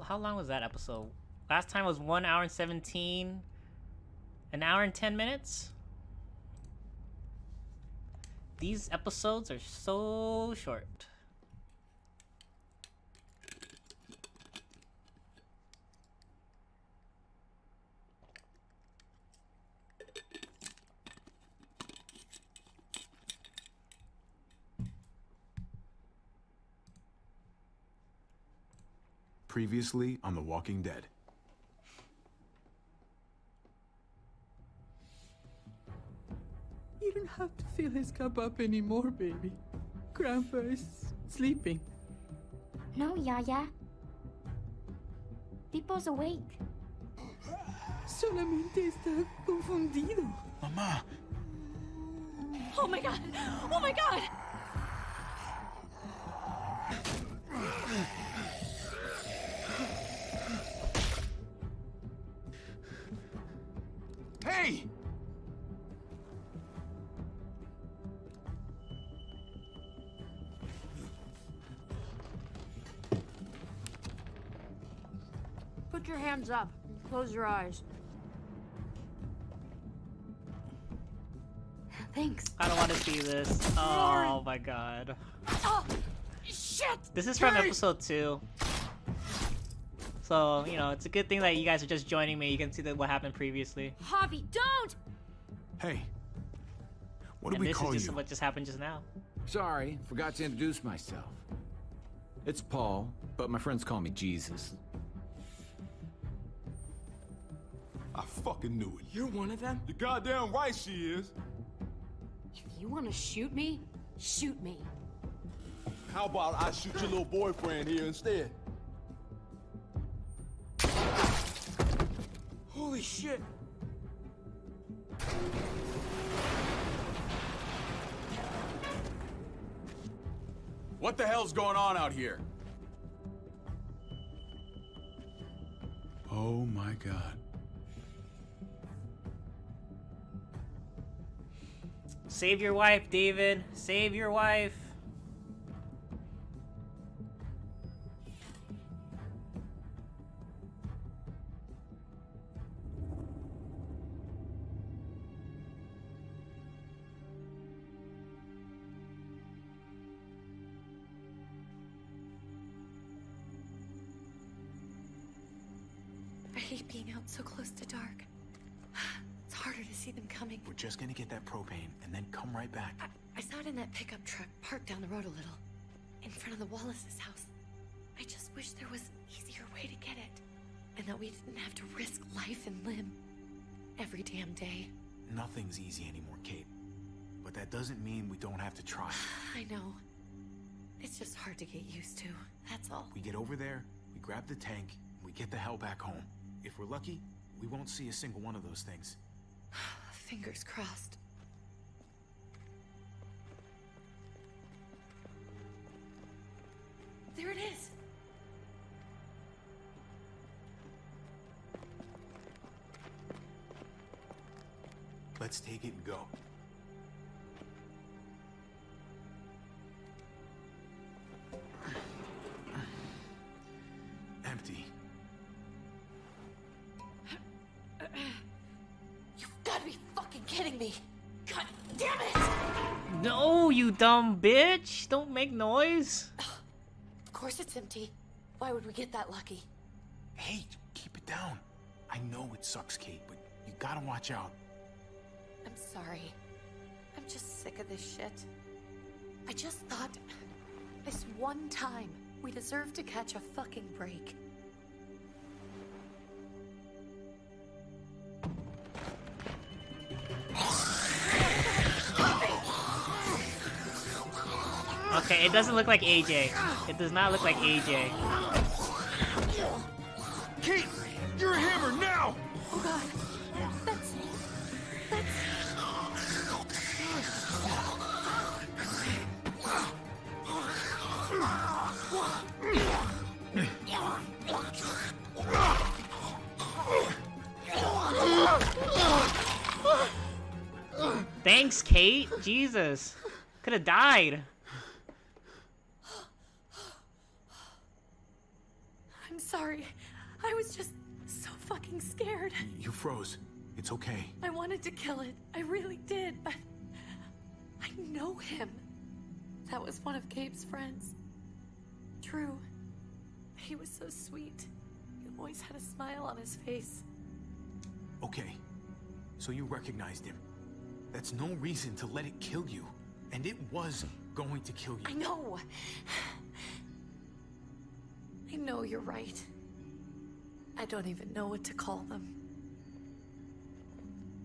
how long was that episode? Last time was 1 hour and 17. An hour and 10 minutes? These episodes are so short. Previously on The Walking Dead. You don't have to fill his cup up anymore, baby. Grandpa is sleeping. No, Yaya. Pipo's awake. Solamente está confundido. Mamá. Oh my god! Oh my god! Hey! Put your hands up and close your eyes. Thanks. I don't want to see this. Oh my god. Oh, shit! This is from episode 2. So, you know, it's a good thing that you guys are just joining me. You can see what happened previously. Javi, don't! Hey. What do And we this call is just you? what just happened just now. Sorry, forgot to introduce myself. It's Paul, but my friends call me Jesus. I fucking knew it. You're one of them? You're goddamn right she is. If you want to shoot me, shoot me. How about I shoot your little boyfriend here instead? Holy shit! What the hell's going on out here? Oh my god. Save your wife, David. Save your wife. I hate being out so close to dark. It's harder to see them coming. We're just gonna get that propane and then come right back. I saw it in that pickup truck parked down the road a little, in front of the Wallace's house. I just wish there was an easier way to get it, and that we didn't have to risk life and limb every damn day. Nothing's easy anymore, Kate. But that doesn't mean we don't have to try. I know. It's just hard to get used to, that's all. We get over there, we grab the tank, and we get the hell back home. If we're lucky, we won't see a single one of those things. Fingers crossed. There it is! Let's take it and go. Empty. You've gotta be fucking kidding me! God damn it! No, you dumb bitch. Don't make noise. Of course it's empty. Why would we get that lucky? Hey, keep it down. I know it sucks, Kate, but you gotta watch out. I'm sorry. I'm just sick of this shit. I just thought, this one time, we deserve to catch a fucking break. Okay, it doesn't look like AJ. It does not look like AJ. Kate, you're a hammer now! Oh god. That's... Thanks, Kate. Jesus. Could have died. I'm sorry. I was just so fucking scared. You froze. It's okay. I wanted to kill it. I really did, but I know him. That was one of Gabe's friends. Drew. He was so sweet. He always had a smile on his face. Okay. So you recognized him. That's no reason to let it kill you. And it was going to kill you. I know. I know you're right. I don't even know what to call them.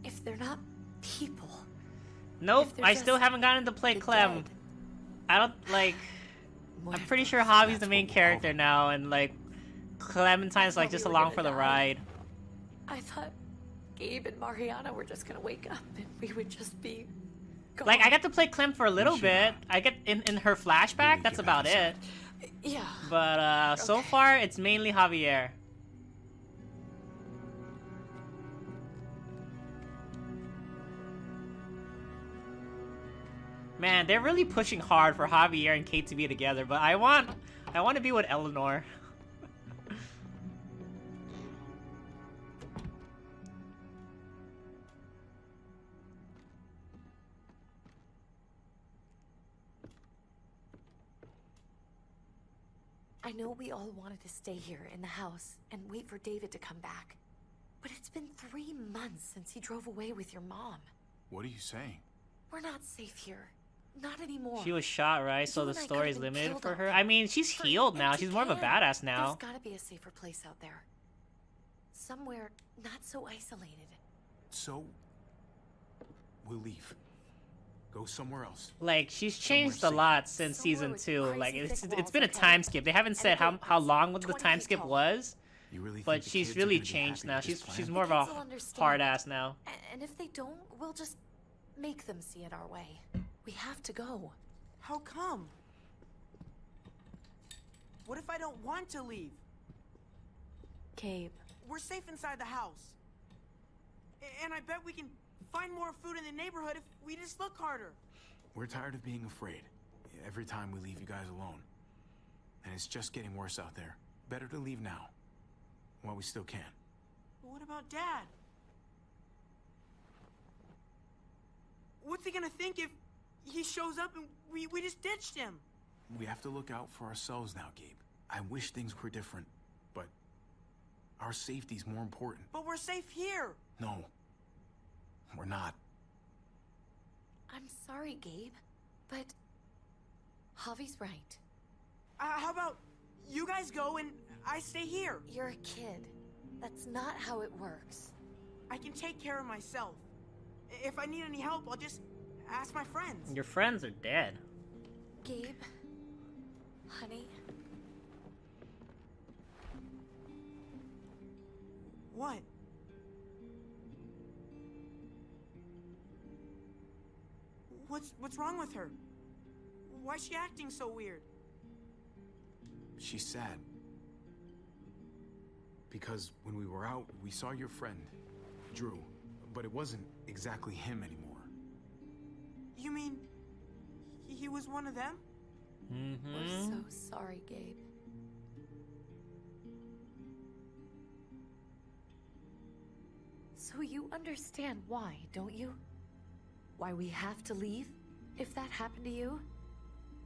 If they're not people. Nope, If they're I still just haven't gotten to play the Clem. dead. I don't like. I'm pretty sure Javi's the main character now, and like Clementine's like just along for the ride. I thought Gabe and Mariana were just gonna wake up and we would just be gone. Like I got to play Clem for a little bit. I get in her flashback. That's about it. Yeah. But so Okay. far it's mainly Javier. Man, they're really pushing hard for Javier and Kate to be together, but I want to be with Eleanor. I know we all wanted to stay here in the house and wait for David to come back. But it's been 3 months since he drove away with your mom. What are you saying? We're not safe here. Not anymore. She was shot, right? So You the and I story's could've been limited killed for her. already. I mean, she's For healed an now. empty She's more of a can. badass now. There's gotta be a safer place out there. Somewhere not so isolated. So, we'll leave. Go somewhere else. Like she's changed a safe. lot since Somewhere season with 2. crazy Like thick it's walls, been a okay? time skip. They haven't said And how it's long the 20 time feet skip tall. was, You really but think the she's kids are really gonna be changed happy now. with this She's plan? more of The a kids will understand. hard ass now. And if they don't, we'll just make them see it our way. We have to go. How come? What if I don't want to leave? Gabe. We're safe inside the house. And I bet we can find more food in the neighborhood if we just look harder. We're tired of being afraid. Every time we leave you guys alone. And it's just getting worse out there. Better to leave now. While we still can. But what about Dad? What's he gonna think if he shows up and we just ditched him? We have to look out for ourselves now, Gabe. I wish things were different, but our safety's more important. But we're safe here. No, we're not. I'm sorry, Gabe, but Javi's right. How about you guys go and I stay here? You're a kid. That's not how it works. I can take care of myself. If I need any help, I'll just ask my friends. Your friends are dead. Gabe, honey, What? What's wrong with her? Why's she acting so weird? She's sad. Because when we were out, we saw your friend, Drew. But it wasn't exactly him anymore. You mean he was one of them? we're so sorry, Gabe. So you understand why, don't you? Why we have to leave? If that happened to you,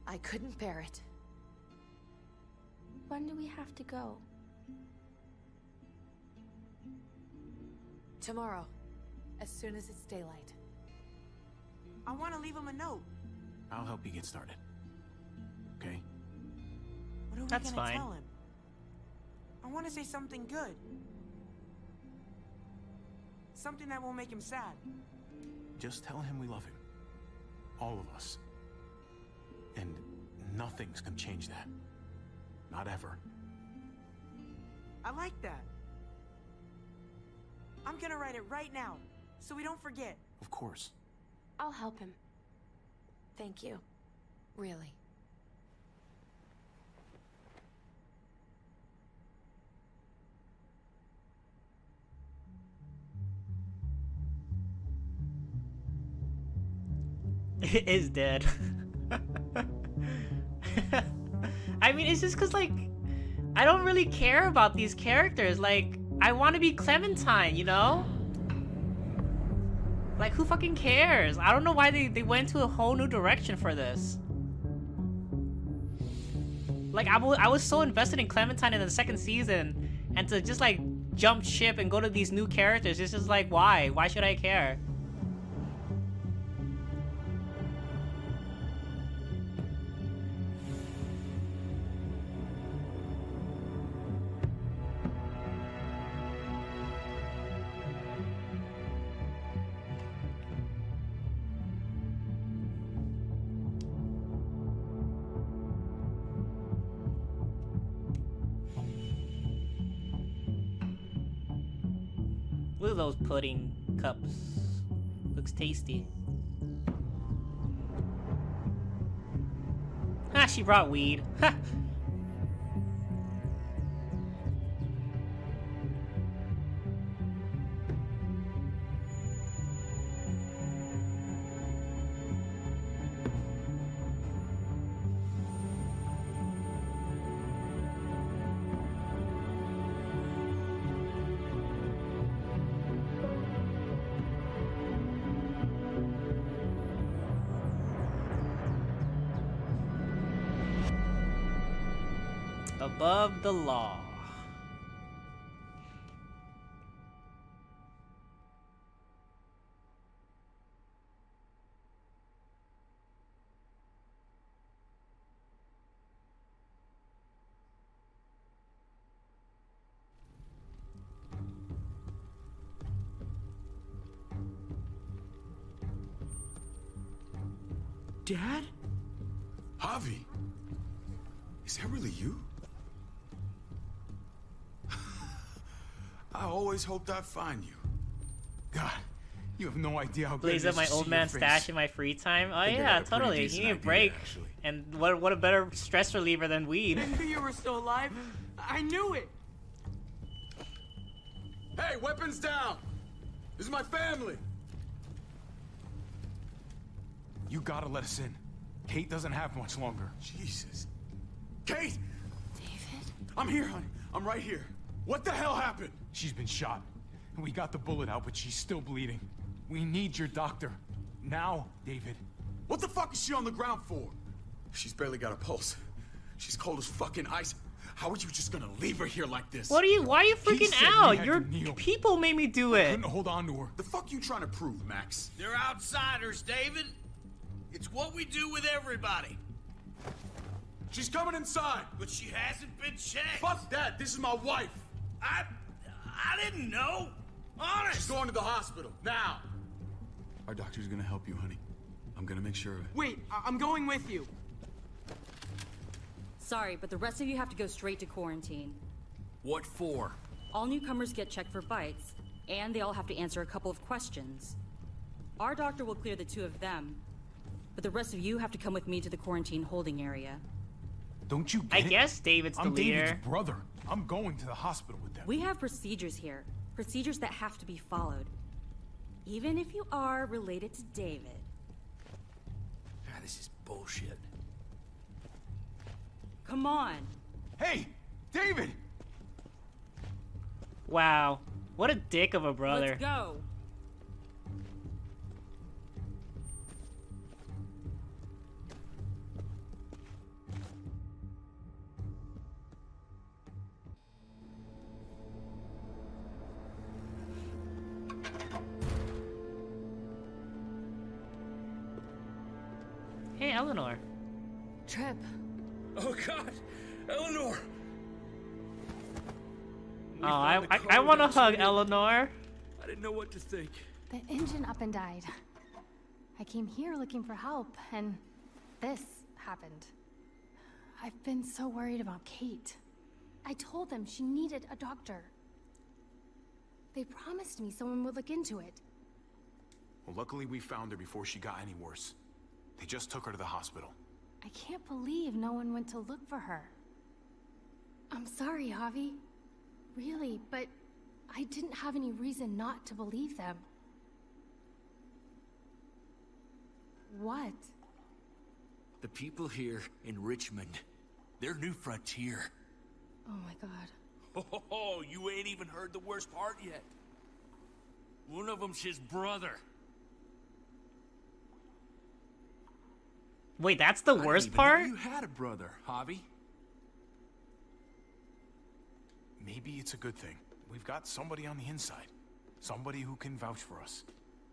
I couldn't bear it. When do we have to go? Tomorrow, as soon as it's daylight. I want to leave him a note. I'll help you get started. Okay? What are we That's gonna fine. tell him? I want to say something good. Something that won't make him sad. Just tell him we love him. All of us. And nothing's gonna change that. Not ever. I like that. I'm gonna write it right now, so we don't forget. Of course. I'll help him. Thank you. Really. It is dead. I mean, it's just because, like, I don't really care about these characters. Like, I want to be Clementine, you know? Like, who fucking cares? I don't know why they went to a whole new direction for this. Like, I was so invested in Clementine in the second season, and to just, like, jump ship and go to these new characters, it's just like, why? Why should I care? Look at those pudding cups. Looks tasty. Ah, she brought weed. Ha! Above the law. Dad? Javi, is that really you? I always hoped I'd find you. God, you have no idea how good Blaze it up is my to old see man your face. stash in my free time. Oh think I yeah, got a pretty totally. You decent need a idea, break. actually. And what a better stress reliever than weed. I knew you were still alive. I knew it. Hey, weapons down! This is my family! You gotta let us in. Kate doesn't have much longer. Jesus. Kate! David? I'm here, honey. I'm right here. What the hell happened? She's been shot. And we got the bullet out, but she's still bleeding. We need your doctor. Now, David. What the fuck is she on the ground for? She's barely got a pulse. She's cold as fucking ice. How are you just gonna leave her here like this? Why are you freaking said we out? had Your to kneel. people made me do it. Couldn't hold on to her. The fuck you trying to prove, Max? They're outsiders, David. It's what we do with everybody. She's coming inside. But she hasn't been checked. Fuck that. This is my wife. I didn't know. Honest. She's going to the hospital. Now. Our doctor's gonna help you, honey. I'm gonna make sure of it. Wait, I'm going with you. Sorry, but the rest of you have to go straight to quarantine. What for? All newcomers get checked for bites, and they all have to answer a couple of questions. Our doctor will clear the two of them, but the rest of you have to come with me to the quarantine holding area. Don't you get I it? guess David's the I'm leader. David's brother. I'm going to the hospital with them. We have procedures here, procedures that have to be followed. Even if you are related to David. God, this is bullshit. Come on. Hey, David! Wow. What a dick of a brother. Let's go. Hey, Eleanor. Trip. Oh God, Eleanor. Oh, I want to hug Eleanor. I didn't know what to think. The engine up and died. I came here looking for help, and this happened. I've been so worried about Kate. I told them she needed a doctor. They promised me someone would look into it. Well, luckily we found her before she got any worse. They just took her to the hospital. I can't believe no one went to look for her. I'm sorry, Javi. Really, but I didn't have any reason not to believe them. What? The people here in Richmond, their new frontier. Oh my god. Oh, you ain't even heard the worst part yet. One of them's his brother. Wait, that's the worst part? You had a brother, Javi. Maybe it's a good thing. We've got somebody on the inside. Somebody who can vouch for us.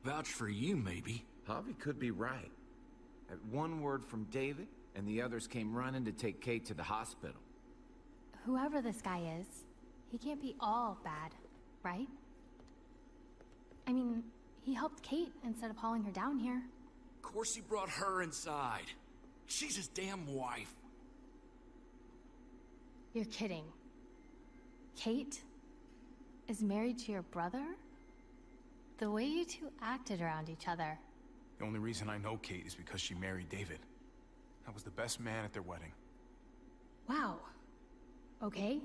Vouch for you, maybe. Javi could be right. At one word from David, and the others came running to take Kate to the hospital. Whoever this guy is, he can't be all bad, right? I mean, he helped Kate instead of hauling her down here. Of course he brought her inside. She's his damn wife. You're kidding. Kate is married to your brother? The way you two acted around each other. The only reason I know Kate is because she married David. I was the best man at their wedding. Wow. Okay.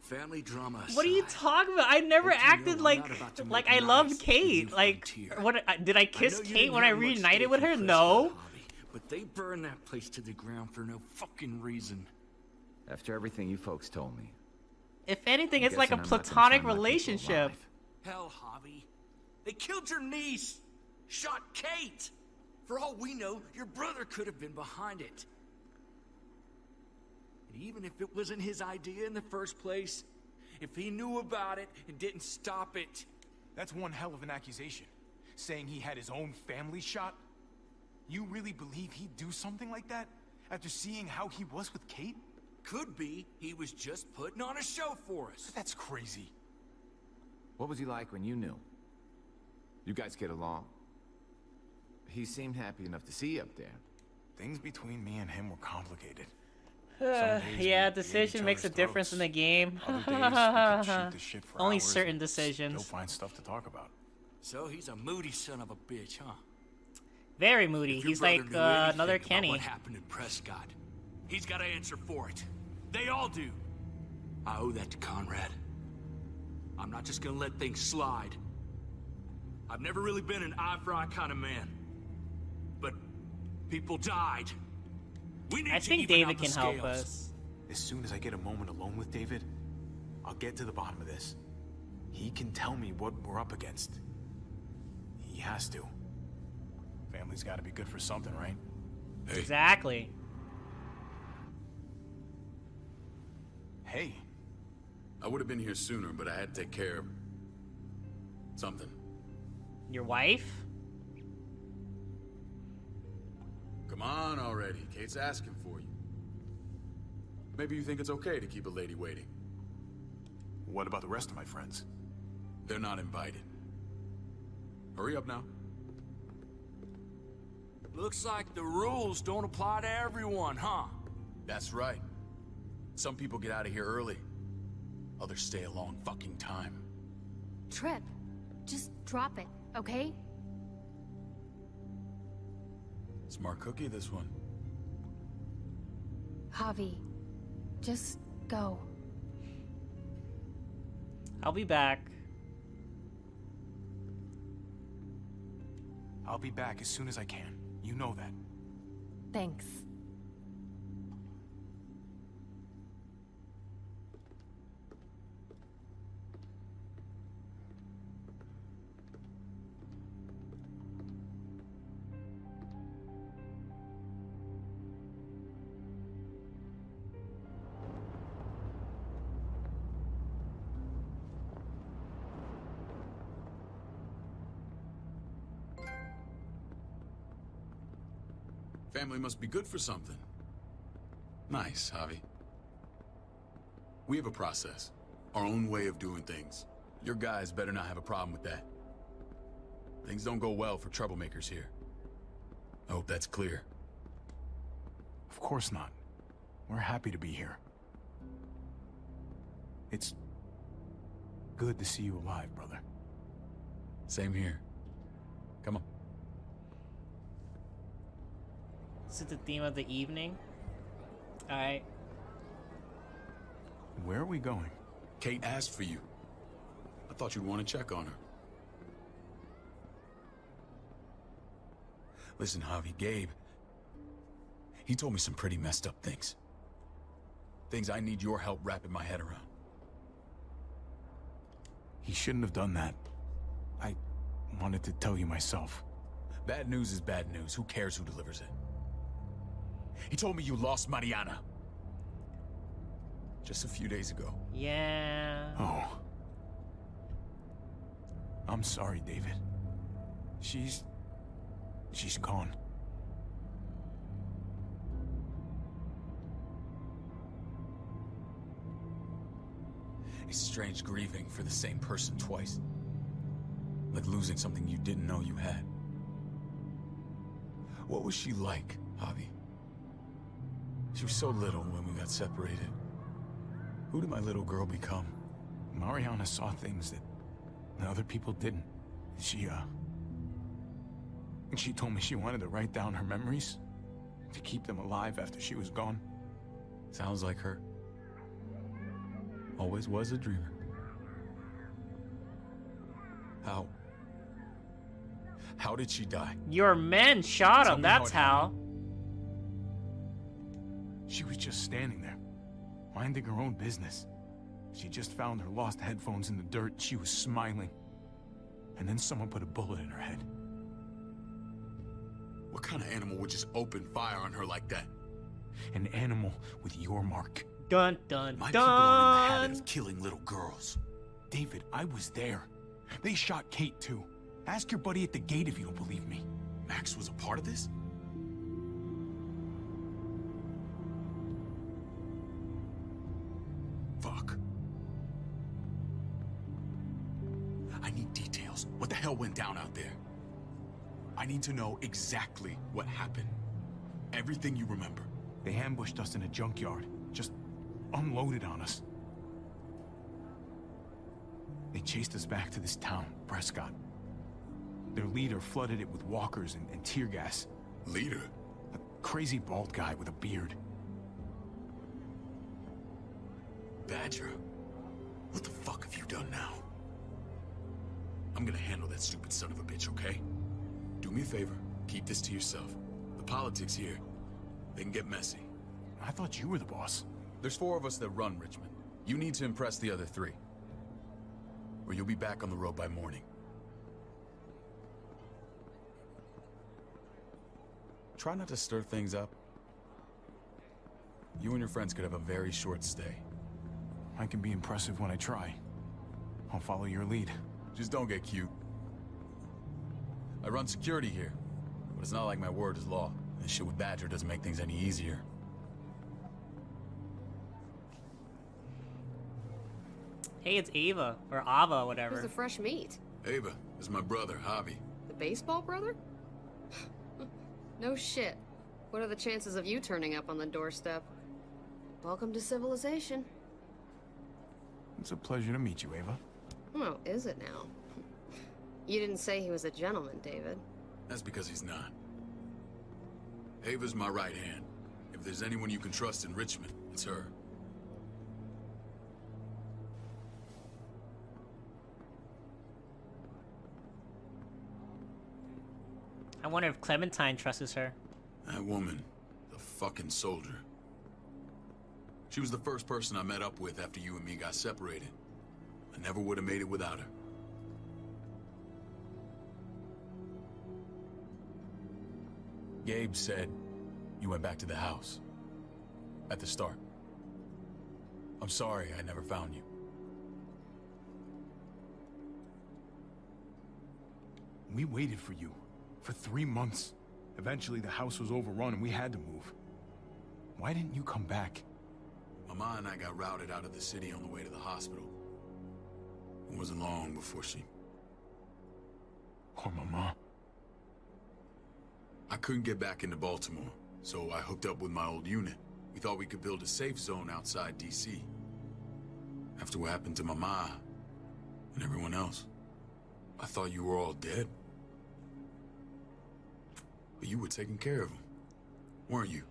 Family drama aside, What are you talking about? I never don't you acted know I'm not about to like make I loved nice Kate. with you Like, frontier. what did I kiss know you Kate didn't when I have much reunited stake with in her? Prescott, No. Javi, but they burned that place to the ground for no fucking reason. After everything you folks told me. If anything, I'm it's like a guessing I'm not gonna platonic find my people relationship. alive. Hell, Javi. They killed your niece. Shot Kate. For all we know, your brother could have been behind it. And even if it wasn't his idea in the first place, if he knew about it and didn't stop it... That's one hell of an accusation. Saying he had his own family shot? You really believe he'd do something like that? After seeing how he was with Kate? Could be he was just putting on a show for us. That's crazy. What was he like when you knew? You guys get along? He seemed happy enough to see you up there. Things between me and him were complicated. Some days Yeah, we'd be at decision each makes a other's difference in throats. the game. Other days, we could shoot the shit for Only hours certain and decisions. Still find stuff to talk about. So he's a moody son of a bitch, huh? Very moody. If your He's brother like knew anything another about Kenny. What happened in Prescott? He's got to answer for it. They all do. I owe that to Conrad. I'm not just gonna let things slide. I've never really been an eye-for-eye kind of man. But people died. We need I to think even David out the can help scales. us. As soon as I get a moment alone with David, I'll get to the bottom of this. He can tell me what we're up against. He has to. Family's gotta be good for something, right? Hey, Exactly. Hey, I would have been here sooner, but I had to take care of something. Your wife? Come on already. Kate's asking for you. Maybe you think it's okay to keep a lady waiting. what about the rest of my friends? They're not invited. Hurry up now. looks like the rules don't apply to everyone, huh? That's right. Some people get out of here early. Others stay a long fucking time. Trip, just drop it, okay? Smart cookie, this one. Javi, just go. I'll be back. I'll be back as soon as I can. You know that. Thanks. Family must be good for something. Nice, Javi. We have a process. Our own way of doing things. Your guys better not have a problem with that. Things don't go well for troublemakers here. I hope that's clear. Of course not. We're happy to be here. It's good to see you alive, brother. Same here. Come on. This is the theme of the evening. Alright. Where are we going? Kate asked for you. I thought you'd want to check on her. Listen, Javi, Gabe. He told me some pretty messed up things. Things I need your help wrapping my head around. He shouldn't have done that. I wanted to tell you myself. Bad news is bad news. Who cares who delivers it? He told me you lost Mariana. Just a few days ago. Yeah. Oh. I'm sorry, David. She's gone. It's strange grieving for the same person twice. Like losing something you didn't know you had. What was she like, Javi? She was so little when we got separated. Who did my little girl become? Mariana saw things that other people didn't. She told me she wanted to write down her memories to keep them alive after she was gone. Sounds like her. Always was a dreamer. How did she die? Your men shot Tell him, me that's how how. She was just standing there, minding her own business. She just found her lost headphones in the dirt. She was smiling. And then someone put a bullet in her head. What kind of animal would just open fire on her like that? An animal with your mark. Dun dun My dun. people aren't in the habit of killing little girls. David, I was there. They shot Kate too. Ask your buddy at the gate if you don't believe me. Max was a part of this? Fuck. I need details. What the hell went down out there? I need to know exactly what happened. Everything you remember. They ambushed us in a junkyard. Just unloaded on us. They chased us back to this town, Prescott. Their leader flooded it with walkers and tear gas. Leader? A crazy bald guy with a beard. Badger, what the fuck have you done now? I'm gonna handle that stupid son of a bitch, okay? Do me a favor, keep this to yourself. The politics here, they can get messy. I thought you were the boss. There's 4 of us that run Richmond. You need to impress the other 3. Or you'll be back on the road by morning. Try not to stir things up. You and your friends could have a very short stay. I can be impressive when I try. I'll follow your lead. Just don't get cute. I run security here, but it's not like my word is law. This shit with Badger doesn't make things any easier. Hey, it's Ava, or Ava, whatever. Who's the fresh meat? Ava, this is my brother, Javi. The baseball brother? No shit. What are the chances of you turning up on the doorstep? Welcome to civilization. It's a pleasure to meet you, Ava. Oh, is it now? You didn't say he was a gentleman, David. That's because he's not. Ava's my right hand. If there's anyone you can trust in Richmond, it's her. I wonder if Clementine trusts her. That woman, the fucking soldier. She was the first person I met up with after you and me got separated. I never would have made it without her. Gabe said you went back to the house. At the start. I'm sorry I never found you. We waited for you. For 3 months. Eventually the house was overrun and we had to move. Why didn't you come back? Mama and I got routed out of the city on the way to the hospital. It wasn't long before she... Poor Mama. I couldn't get back into Baltimore, so I hooked up with my old unit. We thought we could build a safe zone outside D.C. After what happened to Mama and everyone else, I thought you were all dead. But you were taking care of them, weren't you?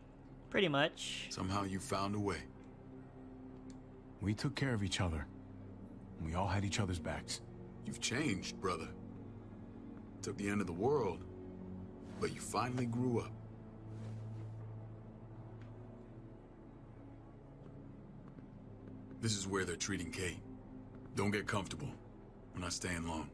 Pretty much. Somehow you found a way. We took care of each other. We all had each other's backs. You've changed, brother. Took the end of the world, but you finally grew up. This is where they're treating Kate. Don't get comfortable. We're not staying long.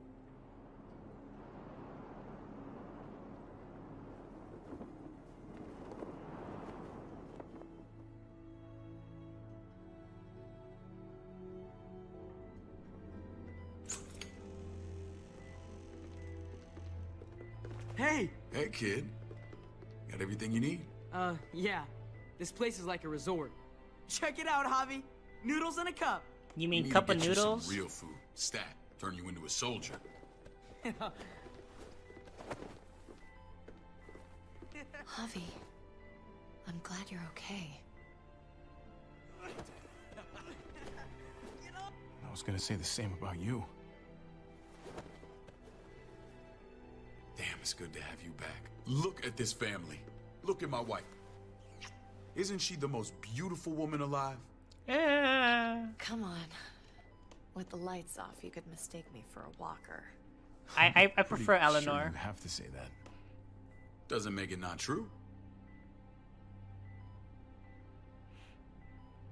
Hey! Hey, kid. Got everything you need? Yeah. This place is like a resort. Check it out, Javi. Noodles in a cup. You We mean need cup to of get you noodles? some real food. Stat. Turn you into a soldier. Javi, I'm glad you're okay. I was gonna say the same about you. Damn, it's good to have you back. Look at this family. Look at my wife. Isn't she the most beautiful woman alive? Yeah. Come on. With the lights off, you could mistake me for a walker. I prefer Pretty Eleanor. Sure you have to say that. Doesn't make it not true.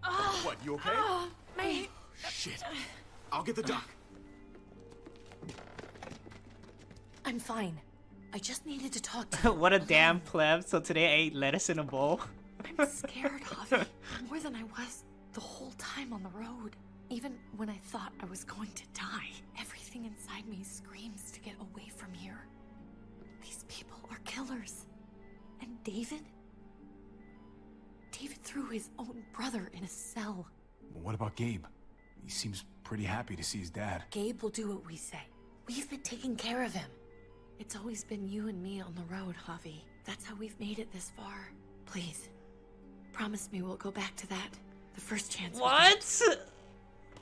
What, you okay? My... Shit. I'll get the doc. I'm fine. I just needed to talk to you. What a alone. damn pleb. So today I ate lettuce in a bowl. I'm scared, Javi. More than I was the whole time on the road. Even when I thought I was going to die, everything inside me screams to get away from here. These people are killers. And David? David threw his own brother in a cell. But what about Gabe? He seems pretty happy to see his dad. Gabe will do what we say. We've been taking care of him. It's always been you and me on the road, Javi. That's how we've made it this far. Please, promise me we'll go back to that the first chance we What?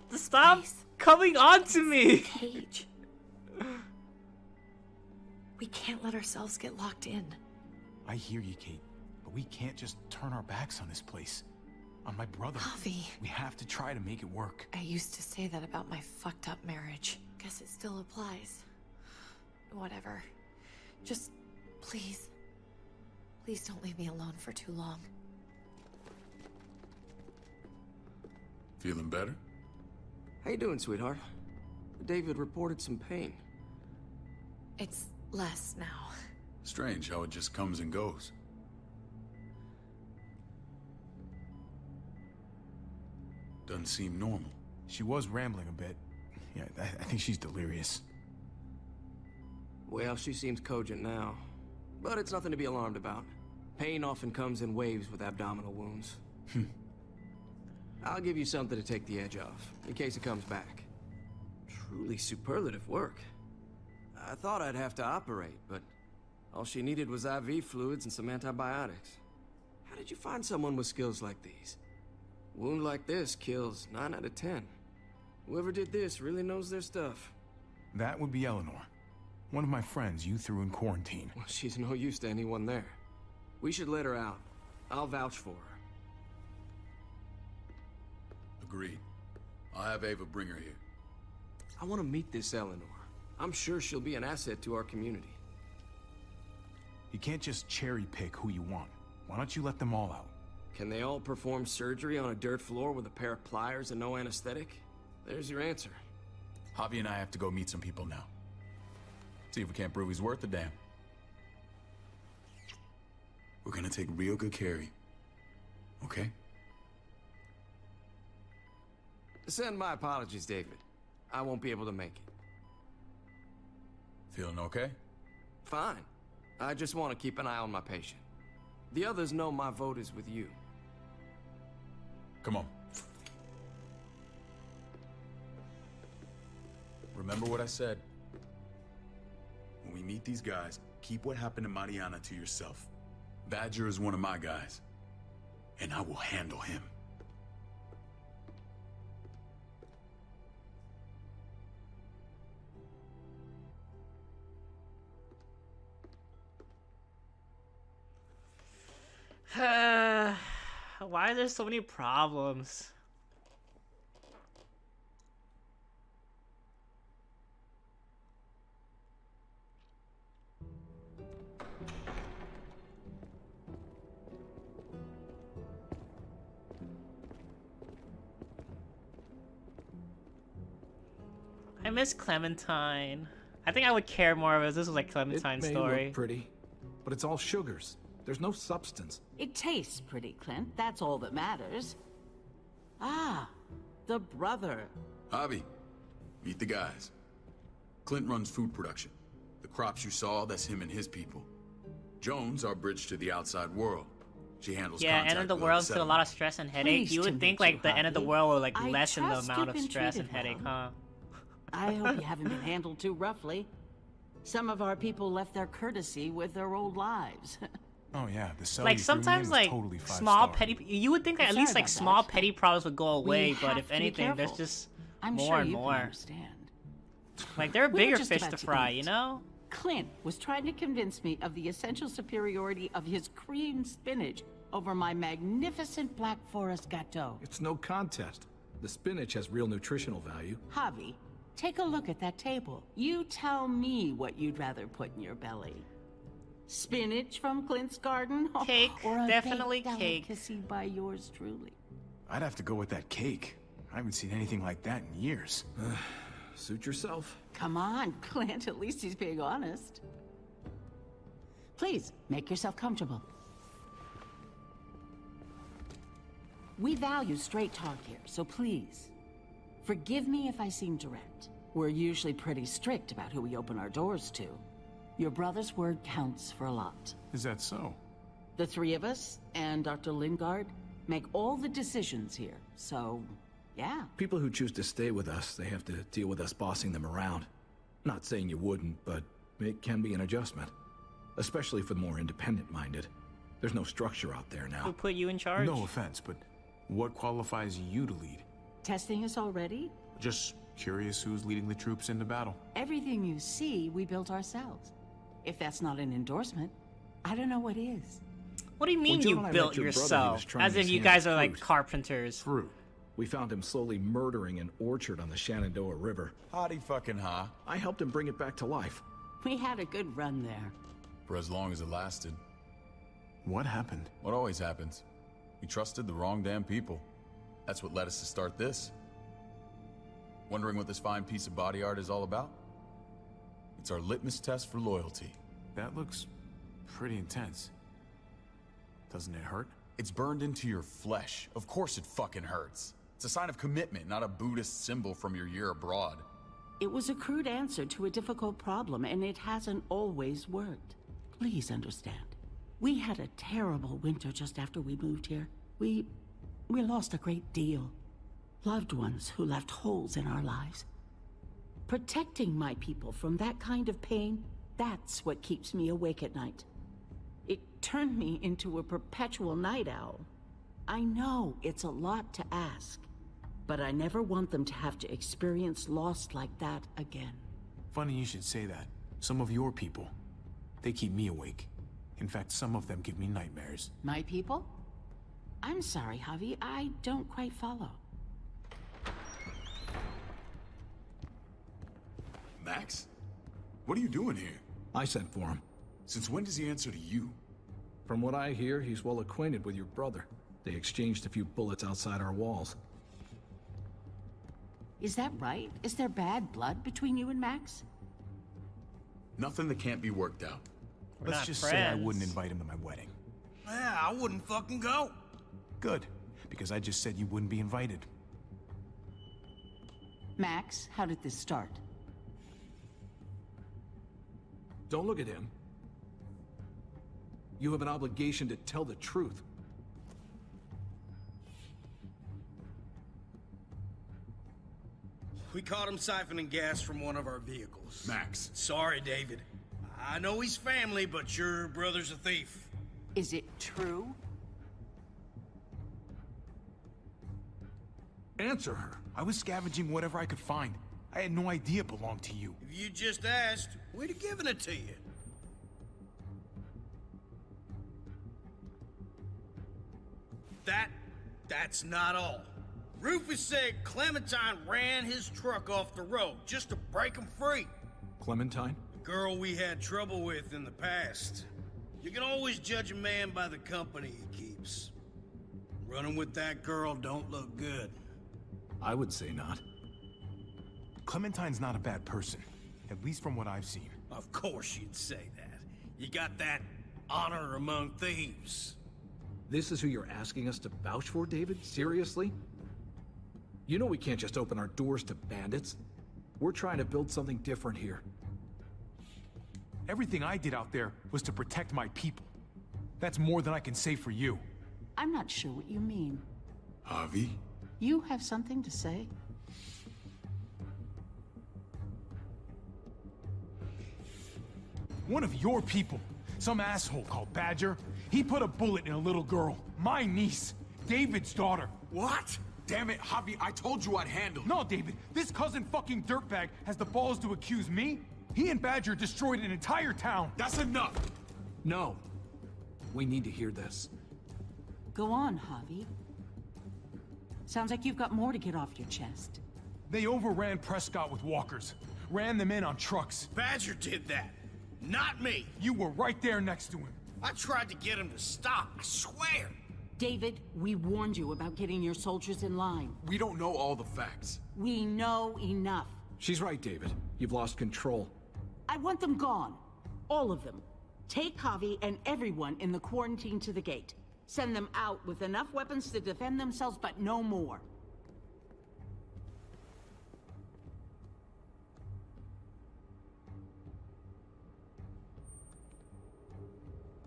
get. Stop Please. coming on to me. Cage. We can't let ourselves get locked in. I hear you, Kate, but we can't just turn our backs on this place. On my brother. Javi. We have to try to make it work. I used to say that about my fucked up marriage. Guess it still applies. Whatever. Just, please. Please don't leave me alone for too long. Feeling better? How you doing, sweetheart? David reported some pain. It's less now. Strange how it just comes and goes. Doesn't seem normal. She was rambling a bit. Yeah, I think she's delirious. Well, she seems cogent now. But it's nothing to be alarmed about. Pain often comes in waves with abdominal wounds. I'll give you something to take the edge off, in case it comes back. Truly superlative work. I thought I'd have to operate, but all she needed was IV fluids and some antibiotics. How did you find someone with skills like these? A wound like this kills 9 out of 10. Whoever did this really knows their stuff. That would be Eleanor. One of my friends you threw in quarantine. Well, she's no use to anyone there. We should let her out. I'll vouch for her. Agreed. I'll have Ava bring her here. I want to meet this Eleanor. I'm sure she'll be an asset to our community. You can't just cherry pick who you want. Why don't you let them all out? Can they all perform surgery on a dirt floor with a pair of pliers and no anesthetic? There's your answer. Javi and I have to go meet some people now. See if we can't prove he's worth the damn. We're gonna take real good care of you. Okay? Send my apologies, David. I won't be able to make it. Feeling okay? Fine. I just want to keep an eye on my patient. The others know my vote is with you. Come on. Remember what I said. When we meet these guys, keep what happened to Mariana to yourself. Badger is one of my guys, and I will handle him. Why are there so many problems? miss Clementine. I think I would care more if this was like Clementine's It may story. look pretty, but it's all sugars. There's no substance. It tastes pretty, Clint. That's all that matters. Ah, the brother. Javi, meet the guys. Clint runs food production. The crops you saw, that's him and his people. Jones, our bridge to the outside world. She handles Yeah, contact end of the with world other still a lot of stress and headache. Pleased You to would think meet like you, the end of the Javi. world would like I lessen the trust amount you've of been stress and treated headache, well. huh? I hope you haven't been handled too roughly. Some of our people left their courtesy with their old lives. Oh yeah, the cell Like you threw me in sometimes was like totally small 5-star. petty. You would think that at Sorry least like about small that. petty problems would go away, We but have if to be anything, there's careful. just I'm more sure and you more. can understand. Like there are We were bigger just fish about to to fry, eat. you know? Clint was trying to convince me of the essential superiority of his cream spinach over my magnificent Black Forest gâteau. It's no contest. The spinach has real nutritional value. Javi, take a look at that table. You tell me what you'd rather put in your belly. Spinach from Clint's garden? Cake, or a definitely baked cake. delicacy by yours truly? I'd have to go with that cake. I haven't seen anything like that in years. Suit yourself. Come on, Clint, at least he's being honest. Please, make yourself comfortable. We value straight talk here, so please, forgive me if I seem direct. We're usually pretty strict about who we open our doors to. Your brother's word counts for a lot. Is that so? The three of us and Dr. Lingard make all the decisions here, so yeah. People who choose to stay with us, they have to deal with us bossing them around. Not saying you wouldn't, but it can be an adjustment. Especially for the more independent-minded. There's no structure out there Who now. put you in charge? No offense, but what qualifies you to lead? Testing us already? Just curious who's leading the troops into battle. Everything you see, we built ourselves. If that's not an endorsement, I don't know what is. What do you mean When Joe you and I met built your brother, he was yourself? trying As if his you hand guys at are like fruit. carpenters. Fruit. We found him slowly murdering an orchard on the Shenandoah River. Howdy fucking ha. I helped him bring it back to life. We had a good run there. For as long as it lasted. What happened? What always happens. We trusted the wrong damn people. That's what led us to start this. Wondering what this fine piece of body art is all about? It's our litmus test for loyalty. That looks pretty intense. Doesn't it hurt? It's burned into your flesh. Of course it fucking hurts. It's a sign of commitment, not a Buddhist symbol from your year abroad. It was a crude answer to a difficult problem, and it hasn't always worked. Please understand. We had a terrible winter just after we moved here. We lost a great deal. Loved ones who left holes in our lives. Protecting my people from that kind of pain, that's what keeps me awake at night. It turned me into a perpetual night owl. I know it's a lot to ask, but I never want them to have to experience loss like that again. Funny you should say that. Some of your people, they keep me awake. In fact, some of them give me nightmares. My people? I'm sorry, Javi, I don't quite follow. Max? What are you doing here? I sent for him. Since when does he answer to you? From what I hear, he's well acquainted with your brother. They exchanged a few bullets outside our walls. Is that right? Is there bad blood between you and Max? Nothing that can't be worked out. We're Let's not just say I friends. wouldn't invite him to my wedding. Yeah, I wouldn't fucking go. Good, because I just said you wouldn't be invited. Max, how did this start? Don't look at him. You have an obligation to tell the truth. We caught him siphoning gas from one of our vehicles. Max. Sorry, David. I know he's family, but your brother's a thief. Is it true? Answer her. I was scavenging whatever I could find. I had no idea it belonged to you. If you just asked, we'd have given it to you. That's not all. Rufus said Clementine ran his truck off the road just to break him free. Clementine? The girl we had trouble with in the past. You can always judge a man by the company he keeps. Running with that girl don't look good. I would say not. Clementine's not a bad person, at least from what I've seen. Of course you'd say that. You got that honor among thieves. This is who you're asking us to vouch for, David? Seriously? You know we can't just open our doors to bandits. We're trying to build something different here. Everything I did out there was to protect my people. That's more than I can say for you. I'm not sure what you mean. Javi? You have something to say? One of your people, some asshole called Badger, he put a bullet in a little girl, my niece, David's daughter. What? Damn it, Javi, I told you I'd handle it. No, David, this cousin fucking dirtbag has the balls to accuse me? He and Badger destroyed an entire town. That's enough. No. We need to hear this. Go on, Javi. Sounds like you've got more to get off your chest. They overran Prescott with walkers, ran them in on trucks. Badger did that, not me. You were right there next to him. I tried to get him to stop, I swear. David, we warned you about getting your soldiers in line. We don't know all the facts. We know enough. She's right, David. You've lost control. I want them gone. All of them. Take Javi and everyone in the quarantine to the gate. Send them out with enough weapons to defend themselves, but no more.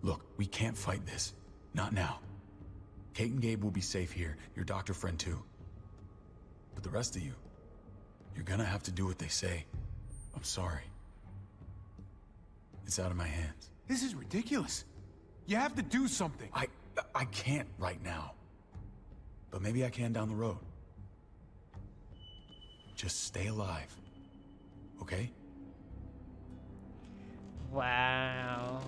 Look, we can't fight this. Not now. Kate and Gabe will be safe here, your doctor friend too. But the rest of you, you're gonna have to do what they say. I'm sorry. It's out of my hands. This is ridiculous. You have to do something. I can't right now. But maybe I can down the road. Just stay alive. Okay? Wow.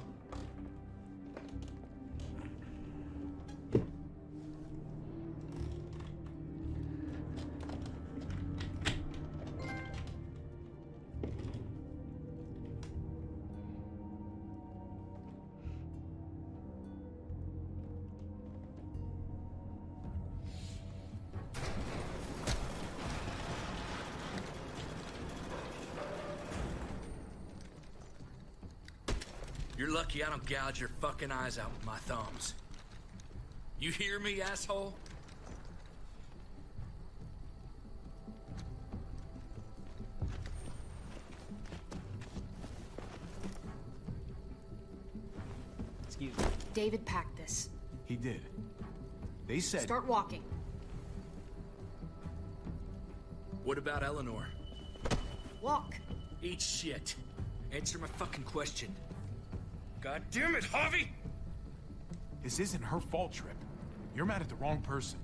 You're lucky I don't gouge your fucking eyes out with my thumbs. You hear me, asshole? Excuse me. David packed this. He did. They said... Start walking. What about Eleanor? Walk. Eat shit. Answer my fucking question. God damn it, Javi! This isn't her fault, Trip. You're mad at the wrong person.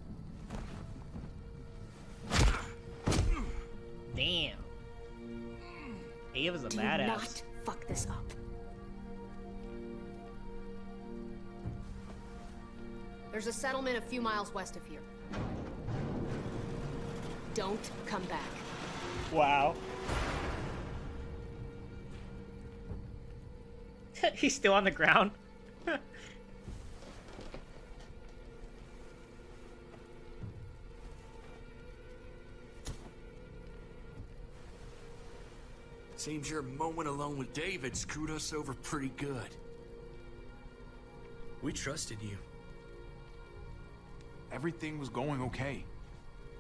Damn. Ava's a Do badass. not fuck this up. There's a settlement a few miles west of here. Don't come back. Wow. He's still on the ground. Seems your moment alone with David screwed us over pretty good. We trusted you. Everything was going okay.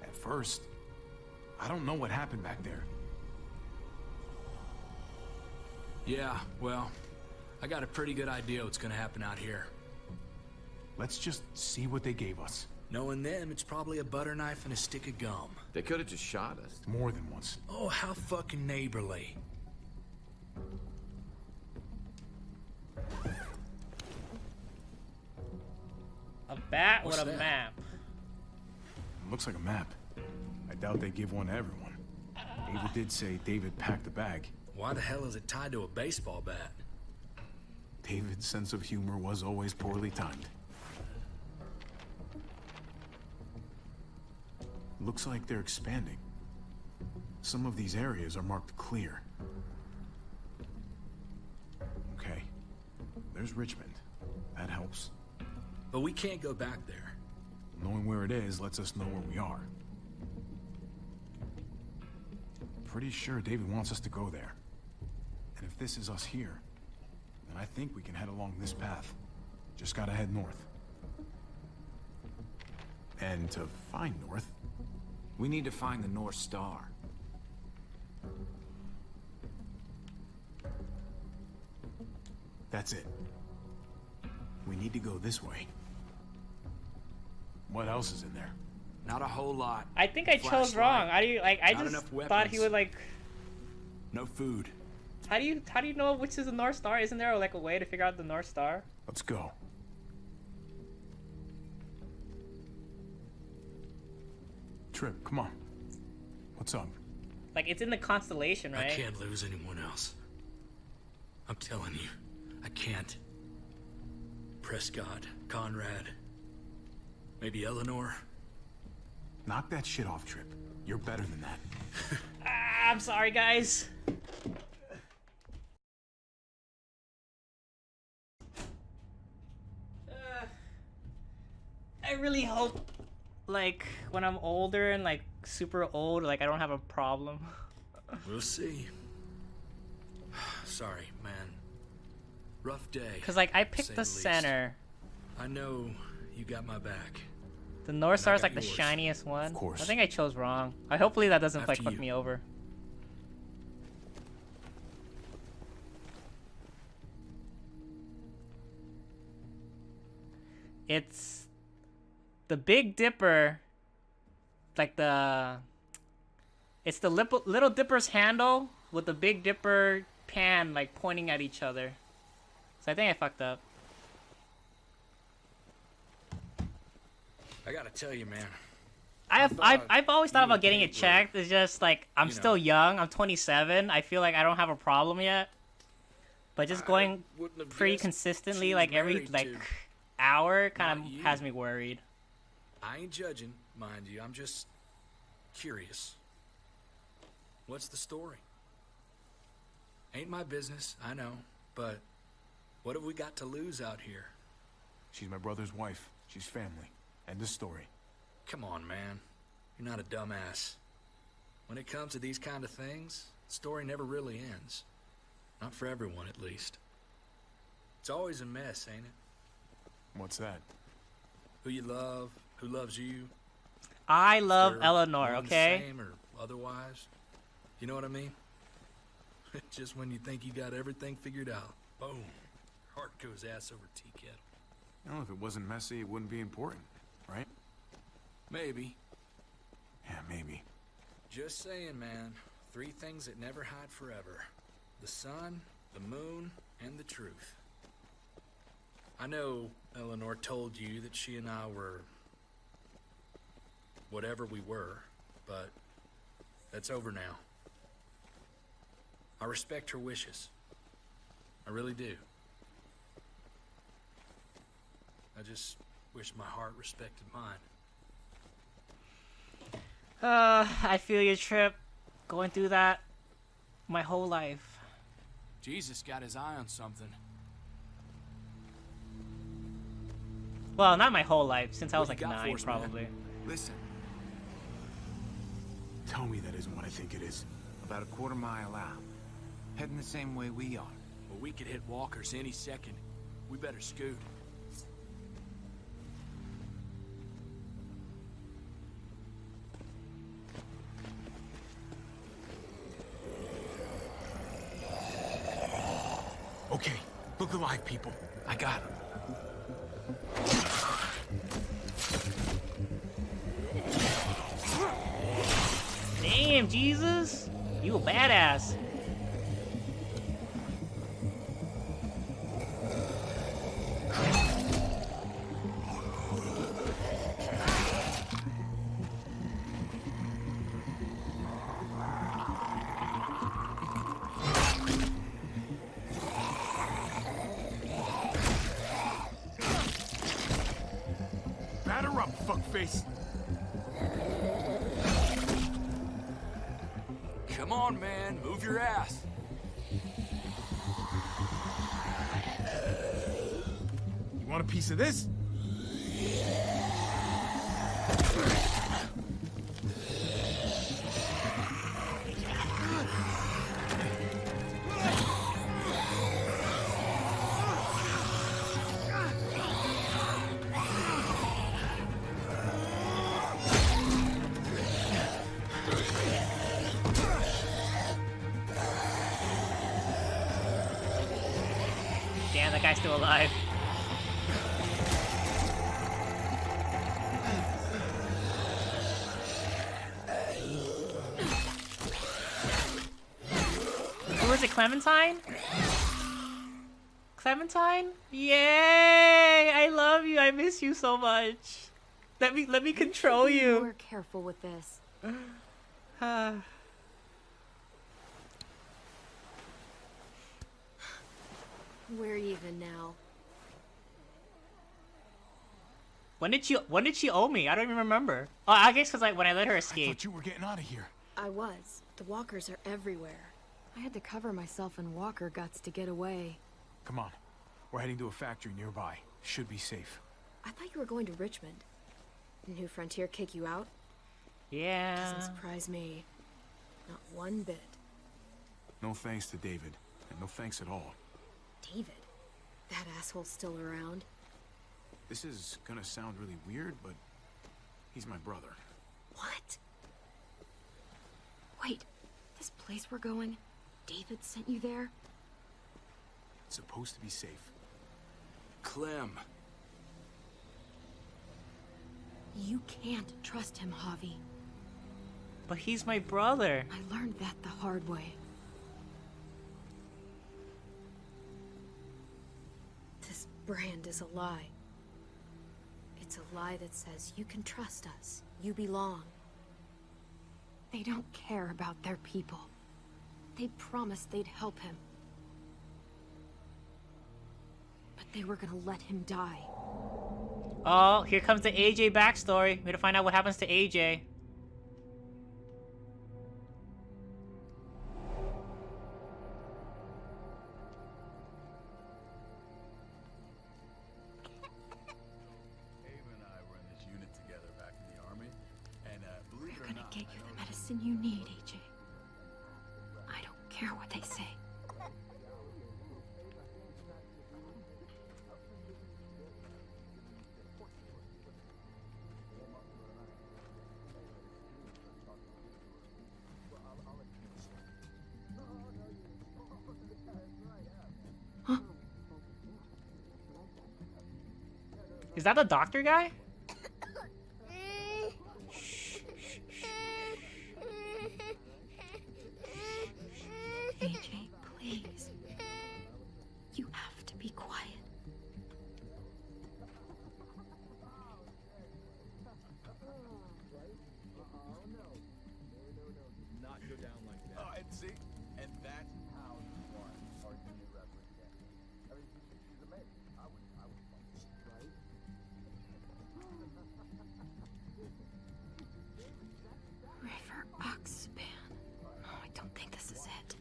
At first. I don't know what happened back there. Yeah, well, I got a pretty good idea what's gonna happen out here. Let's just see what they gave us. Knowing them, it's probably a butter knife and a stick of gum. They could have just shot us. More than once. Oh, how fucking neighborly. A bat What's with a that? map. Looks like a map. I doubt they give one to everyone. Ava did say David packed the bag. Why the hell is it tied to a baseball bat? David's sense of humor was always poorly timed. Looks like they're expanding. Some of these areas are marked clear. Okay. There's Richmond. That helps. But we can't go back there. Knowing where it is lets us know where we are. pretty sure David wants us to go there. And if this is us here, then I think we can head along this path. Just gotta head north. And to find north, we need to find the North Star. That's it. We need to go this way. What else is in there? Not a whole lot. I think I chose wrong. How do you like? I just thought he would like. No food. How do you know which is the North Star? Isn't there like a way to figure out the North Star? Let's go. Trip, come on. What's up? Like it's in the constellation, right? I can't lose anyone else. I'm telling you, I can't. Prescott, Conrad, maybe Eleanor. Knock that shit off, Trip. You're better than that. I'm sorry, guys. I really hope, like, when I'm older and, like, super old, like, I don't have a problem. We'll see. Sorry, man. Rough day. Because, like, I picked the center. I know you got my back. The North Star is, like, the shiniest one. Of course. I think I chose wrong. Hopefully that doesn't, like, fuck me over. It's the Big Dipper, like it's the Little Dipper's handle with the Big Dipper pan like pointing at each other. So I think I fucked up. I gotta tell you, man. I've always thought about getting it checked. It's just like I'm still young. I'm 27. I feel like I don't have a problem yet. But just going pretty consistently, like every hour, kind of has me worried. I ain't judging, mind you. I'm just curious. What's the story? Ain't my business, I know, but what have we got to lose out here? She's my brother's wife. She's family. End of story. Come on, man. You're not a dumbass. When it comes to these kind of things, the story never really ends. Not for everyone, at least. It's always a mess, ain't it? What's that? Who you love, who loves you. I love Eleanor, okay? Same or otherwise. You know what I mean? Just when you think you got everything figured out, boom, heart goes ass over tea kettle. Well, if it wasn't messy, it wouldn't be important, right? Maybe. Yeah, maybe. Just saying, man. 3 things that never hide forever. The sun, the moon, and the truth. I know Eleanor told you that she and I were whatever we were, but that's over now. I respect her wishes. I really do. I just wish my heart respected mine. I feel your Trip. Going through that my whole life. Jesus got his eye on something. Well, not my whole life, since I was like 9, probably. Man? Listen. Tell me that isn't what I think it is. About a quarter mile out. Heading the same way we are. Well, we could hit walkers any second. We better scoot. Okay, look alive, people. I got him. Damn, Jesus. You a badass. Batter up, fuckface. Come on, man. Move your ass. You want a piece of this? still alive. Who was it, Clementine? Clementine? Yay! I love you. I miss you so much. Let me control you. More careful with this. We're even now. When did she owe me? I don't even remember. Oh, I guess because like when I let her escape. I thought you were getting out of here. I was. The walkers are everywhere. I had to cover myself in walker guts to get away. Come on. We're heading to a factory nearby. Should be safe. I thought you were going to Richmond. New Frontier kick you out? Yeah. Doesn't surprise me. Not one bit. No thanks to David. And no thanks at all. David? That asshole's still around? This is gonna sound really weird, but he's my brother. What? Wait, this place we're going, David sent you there? It's supposed to be safe. Clem. You can't trust him, Javi. But he's my brother. I learned that the hard way. This brand is a lie. It's a lie that says you can trust us. You belong. They don't care about their people. They promised they'd help him. But they were gonna let him die. Oh, here comes the AJ backstory. We gotta find out what happens to AJ. We're gonna get you the medicine you need, AJ. I don't care what they say. Huh? Is that the doctor guy? AJ, please. You have to be quiet. Not go down like that. Oh, and see? And that's how you want our junior wrestler to get. I mean, she's amazing. I would right? River Oxpan. Oh, I don't think this is it.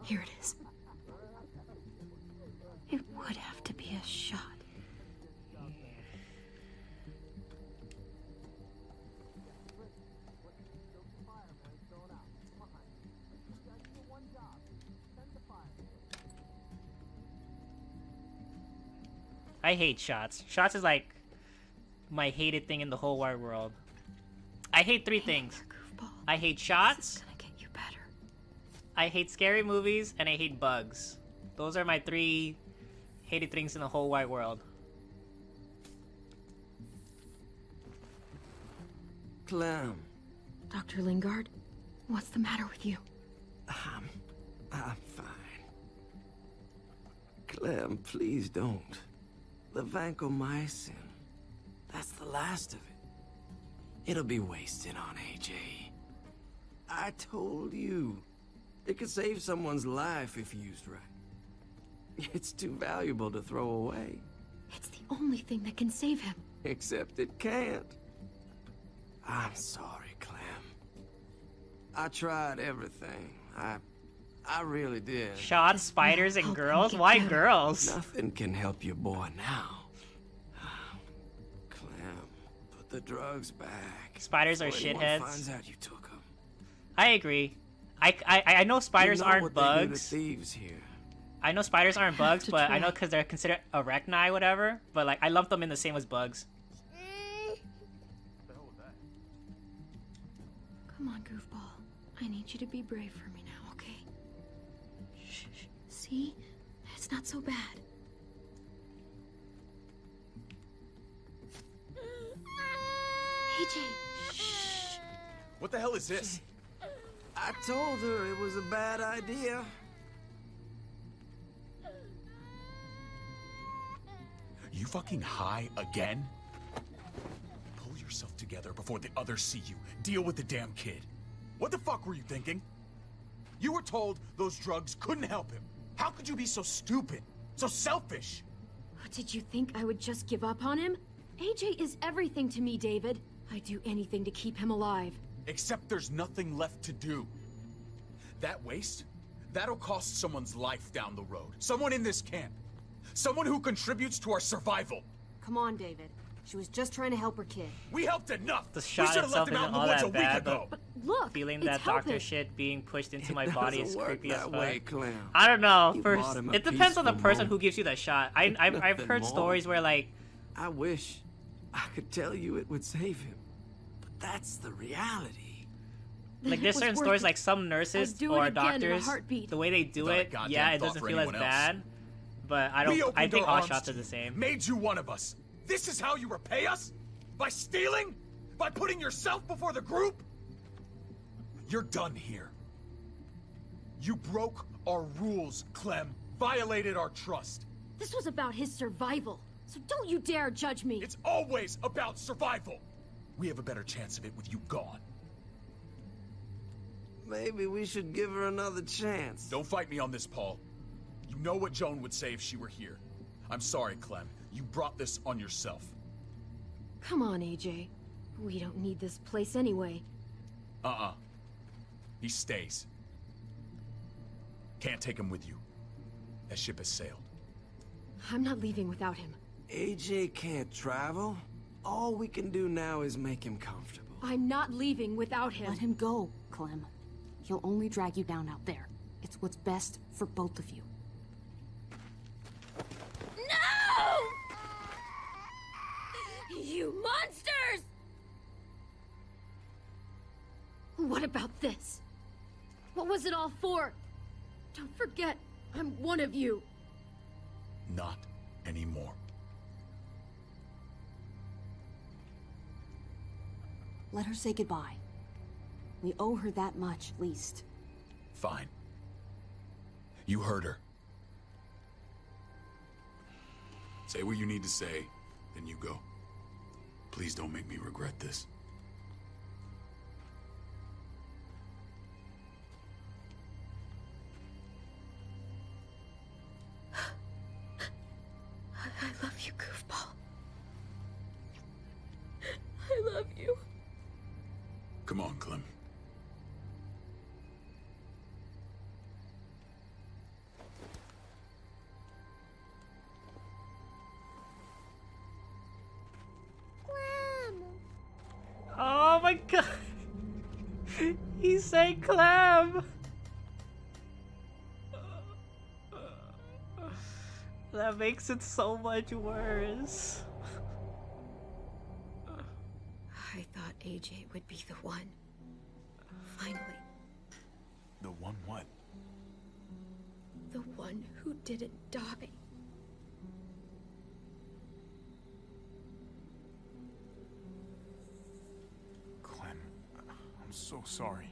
Here it is. It would have to be a shot. I hate shots. Shots is like my hated thing in the whole wide world. I hate three things. I hate shots. I hate scary movies, and I hate bugs. Those are my three hated things in the whole wide world. Clem. Dr. Lingard, what's the matter with you? I'm fine. Clem, please don't. The vancomycin. That's the last of it. It'll be wasted on AJ. I told you. It could save someone's life if used right. It's too valuable to throw away. It's the only thing that can save him. Except it can't. I'm sorry, Clem. I tried everything. I really did. Shots, spiders, and girls? Why girls? Nothing can help your boy now. Clem, put the drugs back. Spiders are Before anyone shitheads. finds out you took them. I agree. I know spiders You know aren't what they do to bugs. thieves here. I know spiders aren't bugs, to but I try. know because they're considered arachni, whatever. But like, I lump them in the same as bugs. Come on, goofball. I need you to be brave for me now, okay? See? It's not so bad. AJ! Shh! What the hell is this? I told her it was a bad idea. You fucking high again? Pull yourself together before the others see you. Deal with the damn kid. What the fuck were you thinking? You were told those drugs couldn't help him. How could you be so stupid? So selfish? Did you think I would just give up on him? AJ is everything to me, David. I'd do anything to keep him alive. Except there's nothing left to do. That waste? That'll cost someone's life down the road. Someone in this camp. Someone who contributes to our survival. Come on, David. She was just trying to help her kid. We helped enough! The shot itself isn't all that bad, but look, feeling it's that helping. doctor shit being pushed into my It body doesn't is work creepy as that fuck. way, Clem. I don't know. You First, bought him a it depends on the peaceful person moment. who gives you that shot. I've Nothing heard more. stories where like I wish I could tell you it would save him, but that's the reality. like there's It was certain worth stories it. like some nurses I'd do it or again in a doctors, heartbeat. the way they do Not a it, goddamn yeah, it thought doesn't for feel as anyone else. bad. But I We don't. I opened think our all arms shots to are the you, same. Made you one of us. This is how you repay us? By stealing? By putting yourself before the group? You're done here. You broke our rules, Clem. Violated our trust. This was about his survival, so don't you dare judge me. It's always about survival. We have a better chance of it with you gone. Maybe we should give her another chance. Don't fight me on this, Paul. You know what Joan would say if she were here. I'm sorry, Clem. You brought this on yourself. Come on, AJ. We don't need this place anyway. He stays. Can't take him with you. That ship has sailed. I'm not leaving without him. AJ can't travel. All we can do now is make him comfortable. I'm not leaving without him. Let him go, Clem. He'll only drag you down out there. It's what's best for both of you. No! You monsters! What about this? What was it all for? Don't forget, I'm one of you. Not anymore. Let her say goodbye. We owe her that much, at least. Fine. You heard her. Say what you need to say, then you go. Please don't make me regret this. I love you, goofball. I love you. Come on, Clem. Oh my god! He said Clem! That makes it so much worse. I thought AJ would be the one. Finally. The one what? The one who didn't die. Clem, I'm so sorry.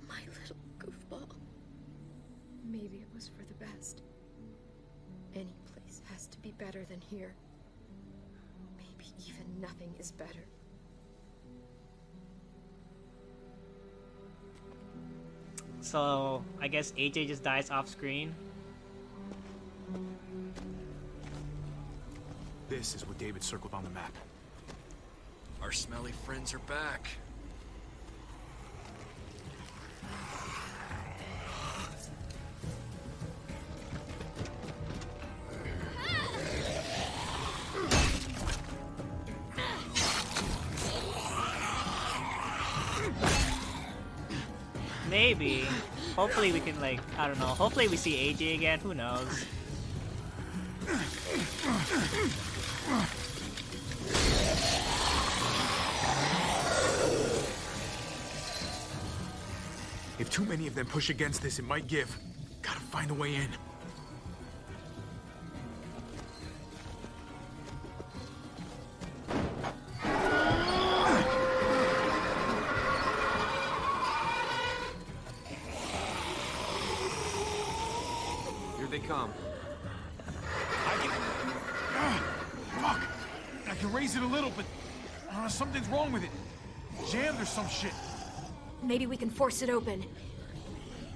My little goofball. Maybe it was for the best. Any place has to be better than here. Maybe even nothing is better. So, I guess AJ just dies off screen. This is what David circled on the map. Our smelly friends are back. Maybe. Hopefully we can, like, I don't know. Hopefully we see AJ again. Who knows? If too many of them push against this, it might give. Gotta find a way in. Here they come. Fuck! I can raise it a little, but something's wrong with it. Jammed or some shit. Maybe we can force it open.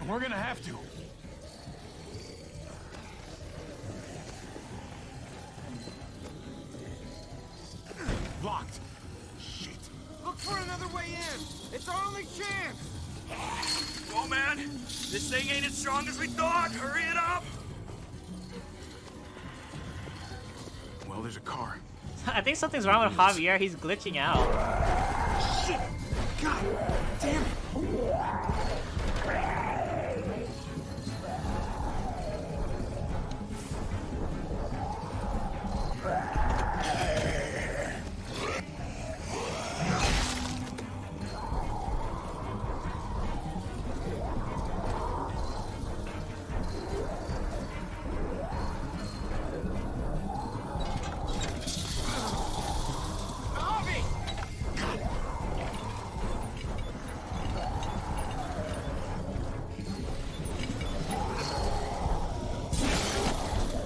We're gonna have to. Locked. Shit. Look for another way in. It's our only chance. Oh man, this thing ain't as strong as we thought. Hurry it up. Well, there's a car. I think something's wrong with Javier. He's glitching out. Shit! God damn it!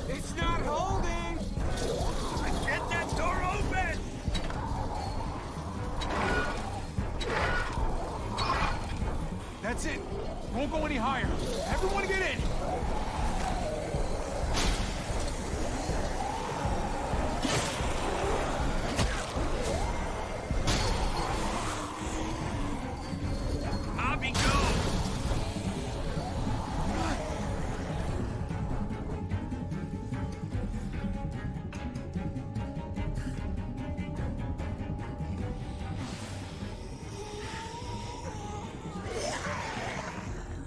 It's not holding. Get that door open. That's it. Won't go any higher. Everyone get in. Javi, go.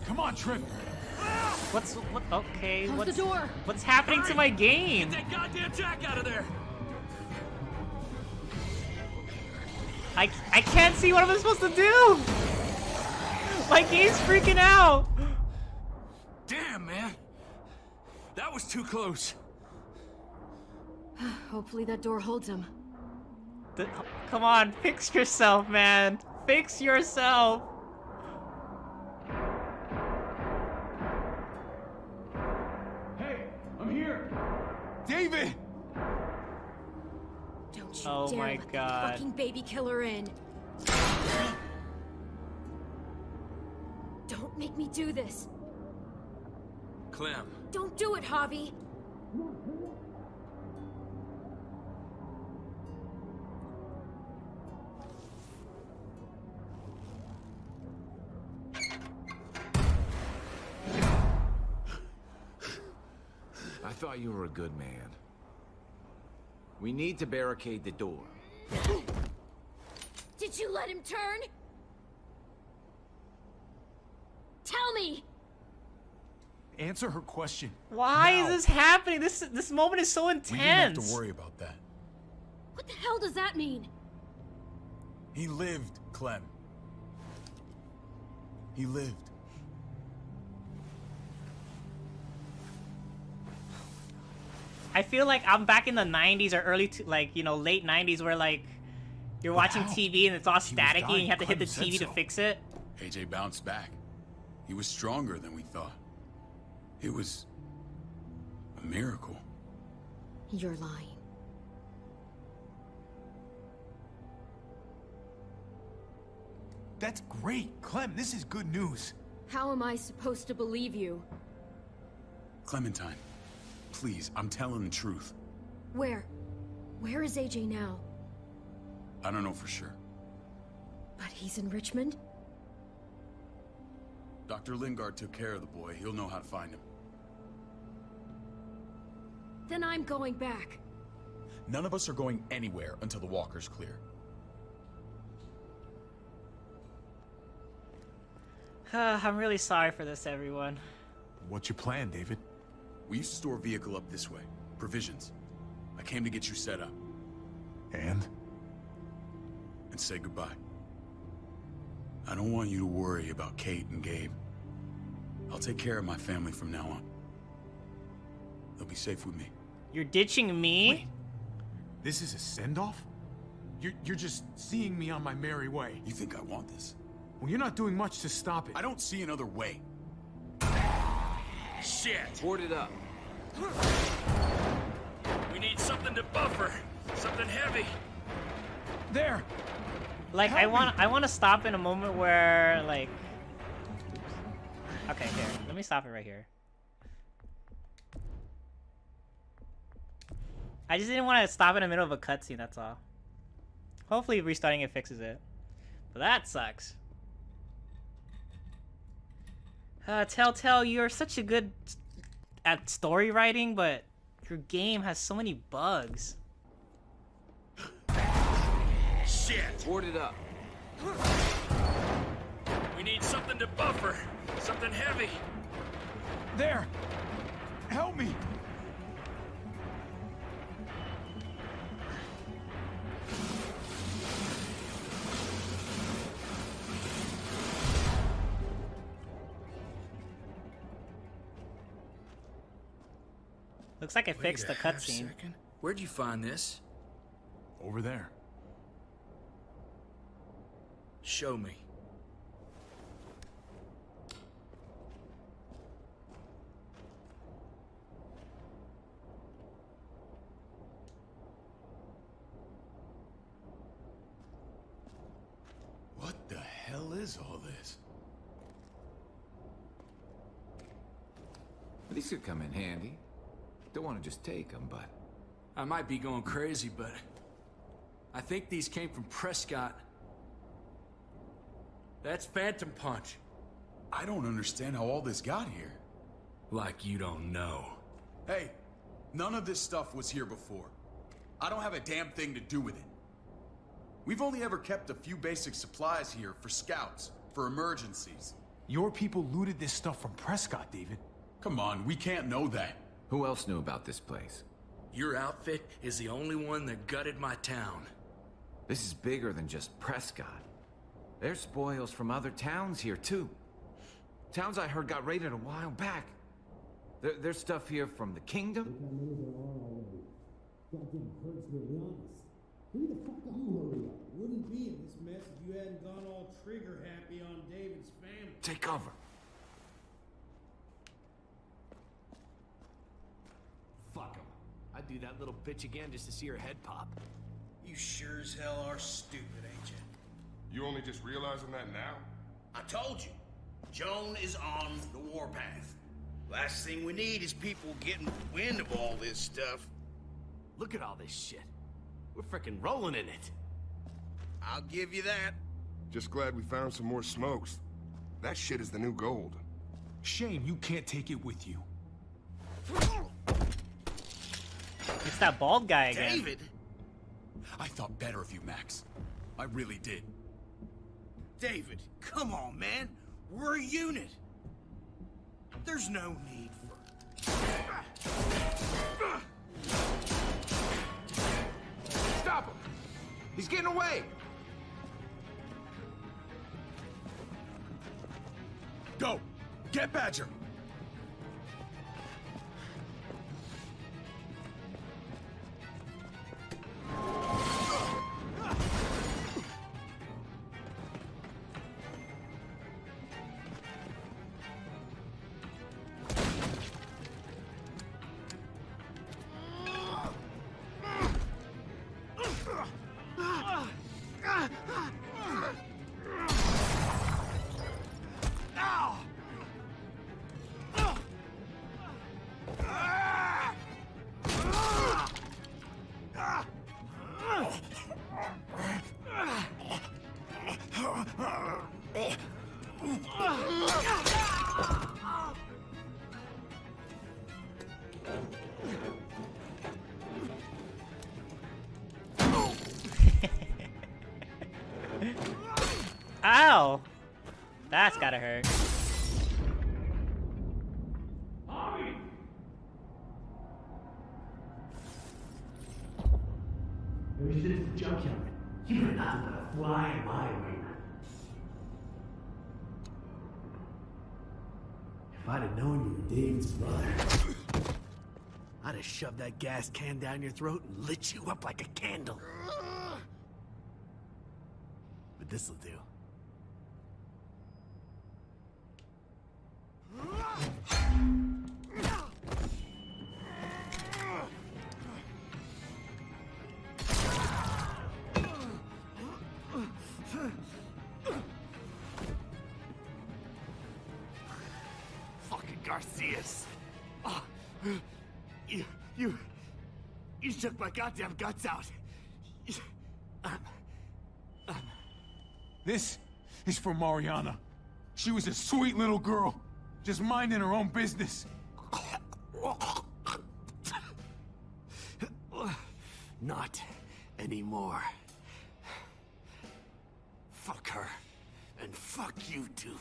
Come on, Trip. Okay, Close the door. What's happening to my game? Get that goddamn jack out of there. I can't see what I'm supposed to do! My game's freaking out! Damn, man. That was too close. Hopefully that door holds him. Come on, fix yourself, man. Fix yourself. Hey, I'm here. David! Don't you Oh dare my let God. that fucking baby killer in. Don't make me do this. Clem. Don't do it, Javi. I thought you were a good man. We need to barricade the door. Did you let him turn? Tell me! Answer her question. Why now. is this happening? This moment is so intense. We didn't have to worry about that. What the hell does that mean? He lived, Clem. He lived. I feel like I'm back in the 90s or late 90s where like you're watching TV and it's all staticky and you have to hit the TV to fix it. AJ bounced back. He was stronger than we thought. It was a miracle. You're lying. That's great, Clem. This is good news. How am I supposed to believe you? Clementine, please, I'm telling the truth. Where? Where is AJ now? I don't know for sure. But he's in Richmond? Dr. Lingard took care of the boy. He'll know how to find him. Then I'm going back. None of us are going anywhere until the walker's clear. I'm really sorry for this, everyone. What's your plan, David? We used to store a vehicle up this way. Provisions. I came to get you set up. And? And say goodbye. I don't want you to worry about Kate and Gabe. I'll take care of my family from now on. They'll be safe with me. You're ditching me? Wait. This is a send-off? You're just seeing me on my merry way. You think I want this? Well, you're not doing much to stop it. I don't see another way. Shit! Board it up. We need something to buffer. Something heavy. There! Like, I want to stop in a moment where, like... Okay, here. Let me stop it right here. I just didn't want to stop in the middle of a cutscene, that's all. Hopefully restarting it fixes it. But that sucks. Telltale, you're such a good at story writing, but your game has so many bugs. Shit! Board it up. We need something to buffer. Something heavy. There! Help me! Looks like it fixed the cutscene. Where'd you find this? Over there. Show me. What the hell is all this? These could come in handy. Don't want to just take them, but... I might be going crazy, but... I think these came from Prescott. That's Phantom Punch. I don't understand how all this got here. Like you don't know. Hey, none of this stuff was here before. I don't have a damn thing to do with it. We've only ever kept a few basic supplies here for scouts, for emergencies. Your people looted this stuff from Prescott, David. Come on, we can't know that. Who else knew about this place? Your outfit is the only one that gutted my town. This is bigger than just Prescott. There's spoils from other towns here, too. Towns I heard got raided a while back. There's stuff here from the kingdom. Who the fuck are you, hurry up? Wouldn't be in this mess if you hadn't gone all trigger happy on David's family. Take cover. Fuck him. I'd do that little bitch again just to see her head pop. You sure as hell are stupid, ain't you? You only just realizing that now? I told you. Joan is on the warpath. Last thing we need is people getting wind of all this stuff. Look at all this shit. We're frickin' rolling in it. I'll give you that. Just glad we found some more smokes. That shit is the new gold. Shame you can't take it with you. It's that bald guy again. David! I thought better of you, Max. I really did. David, come on, man. We're a unit. There's no need for... Stop him! He's getting away! Go! Get Badger! Ow! That's gotta hurt. There's this junkyard. You are nothing but a fly in my arena. If I'd have known you were David's brother, I'd have shoved that gas can down your throat and lit you up like a candle. But this'll do. Fucking Garcias. Oh, you took my goddamn guts out. This is for Mariana. She was a sweet little girl, just minding her own business. Not anymore. Fuck her. And fuck you too.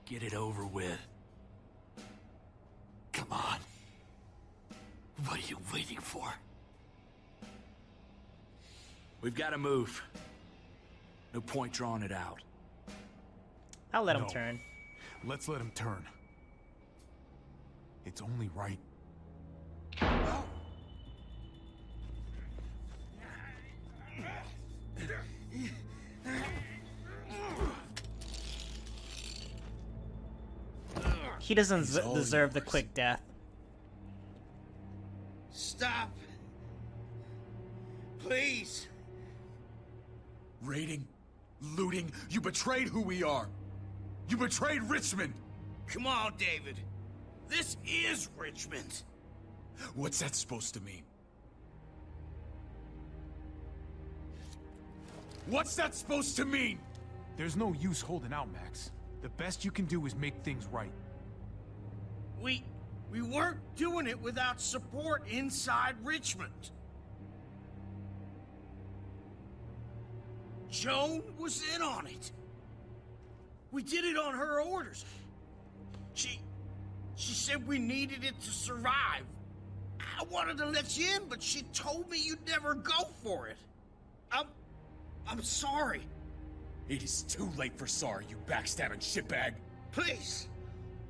Get it over with. Come on. What are you waiting for? We've got to move. No point drawing it out. I'll let him turn. Let's let him turn. It's only right. He doesn't deserve the quick death. Stop. Please. Raiding, looting, you betrayed who we are. You betrayed Richmond. Come on, David. This is Richmond. What's that supposed to mean? What's that supposed to mean? There's no use holding out, Max. The best you can do is make things right. We weren't doing it without support inside Richmond. Joan was in on it. We did it on her orders. She said we needed it to survive. I wanted to let you in, but she told me you'd never go for it. I'm sorry. It is too late for sorry, you backstabbing shitbag. Please,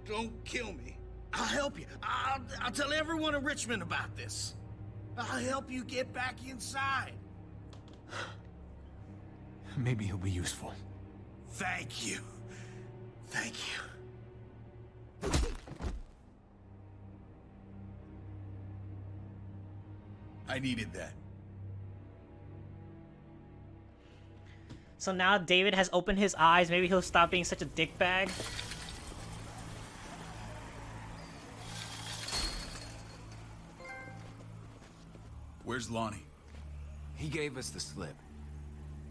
don't kill me. I'll help you. I'll tell everyone in Richmond about this. I'll help you get back inside. Maybe he'll be useful. Thank you. Thank you. I needed that. So now David has opened his eyes. Maybe he'll stop being such a dickbag. Where's Lonnie? He gave us the slip.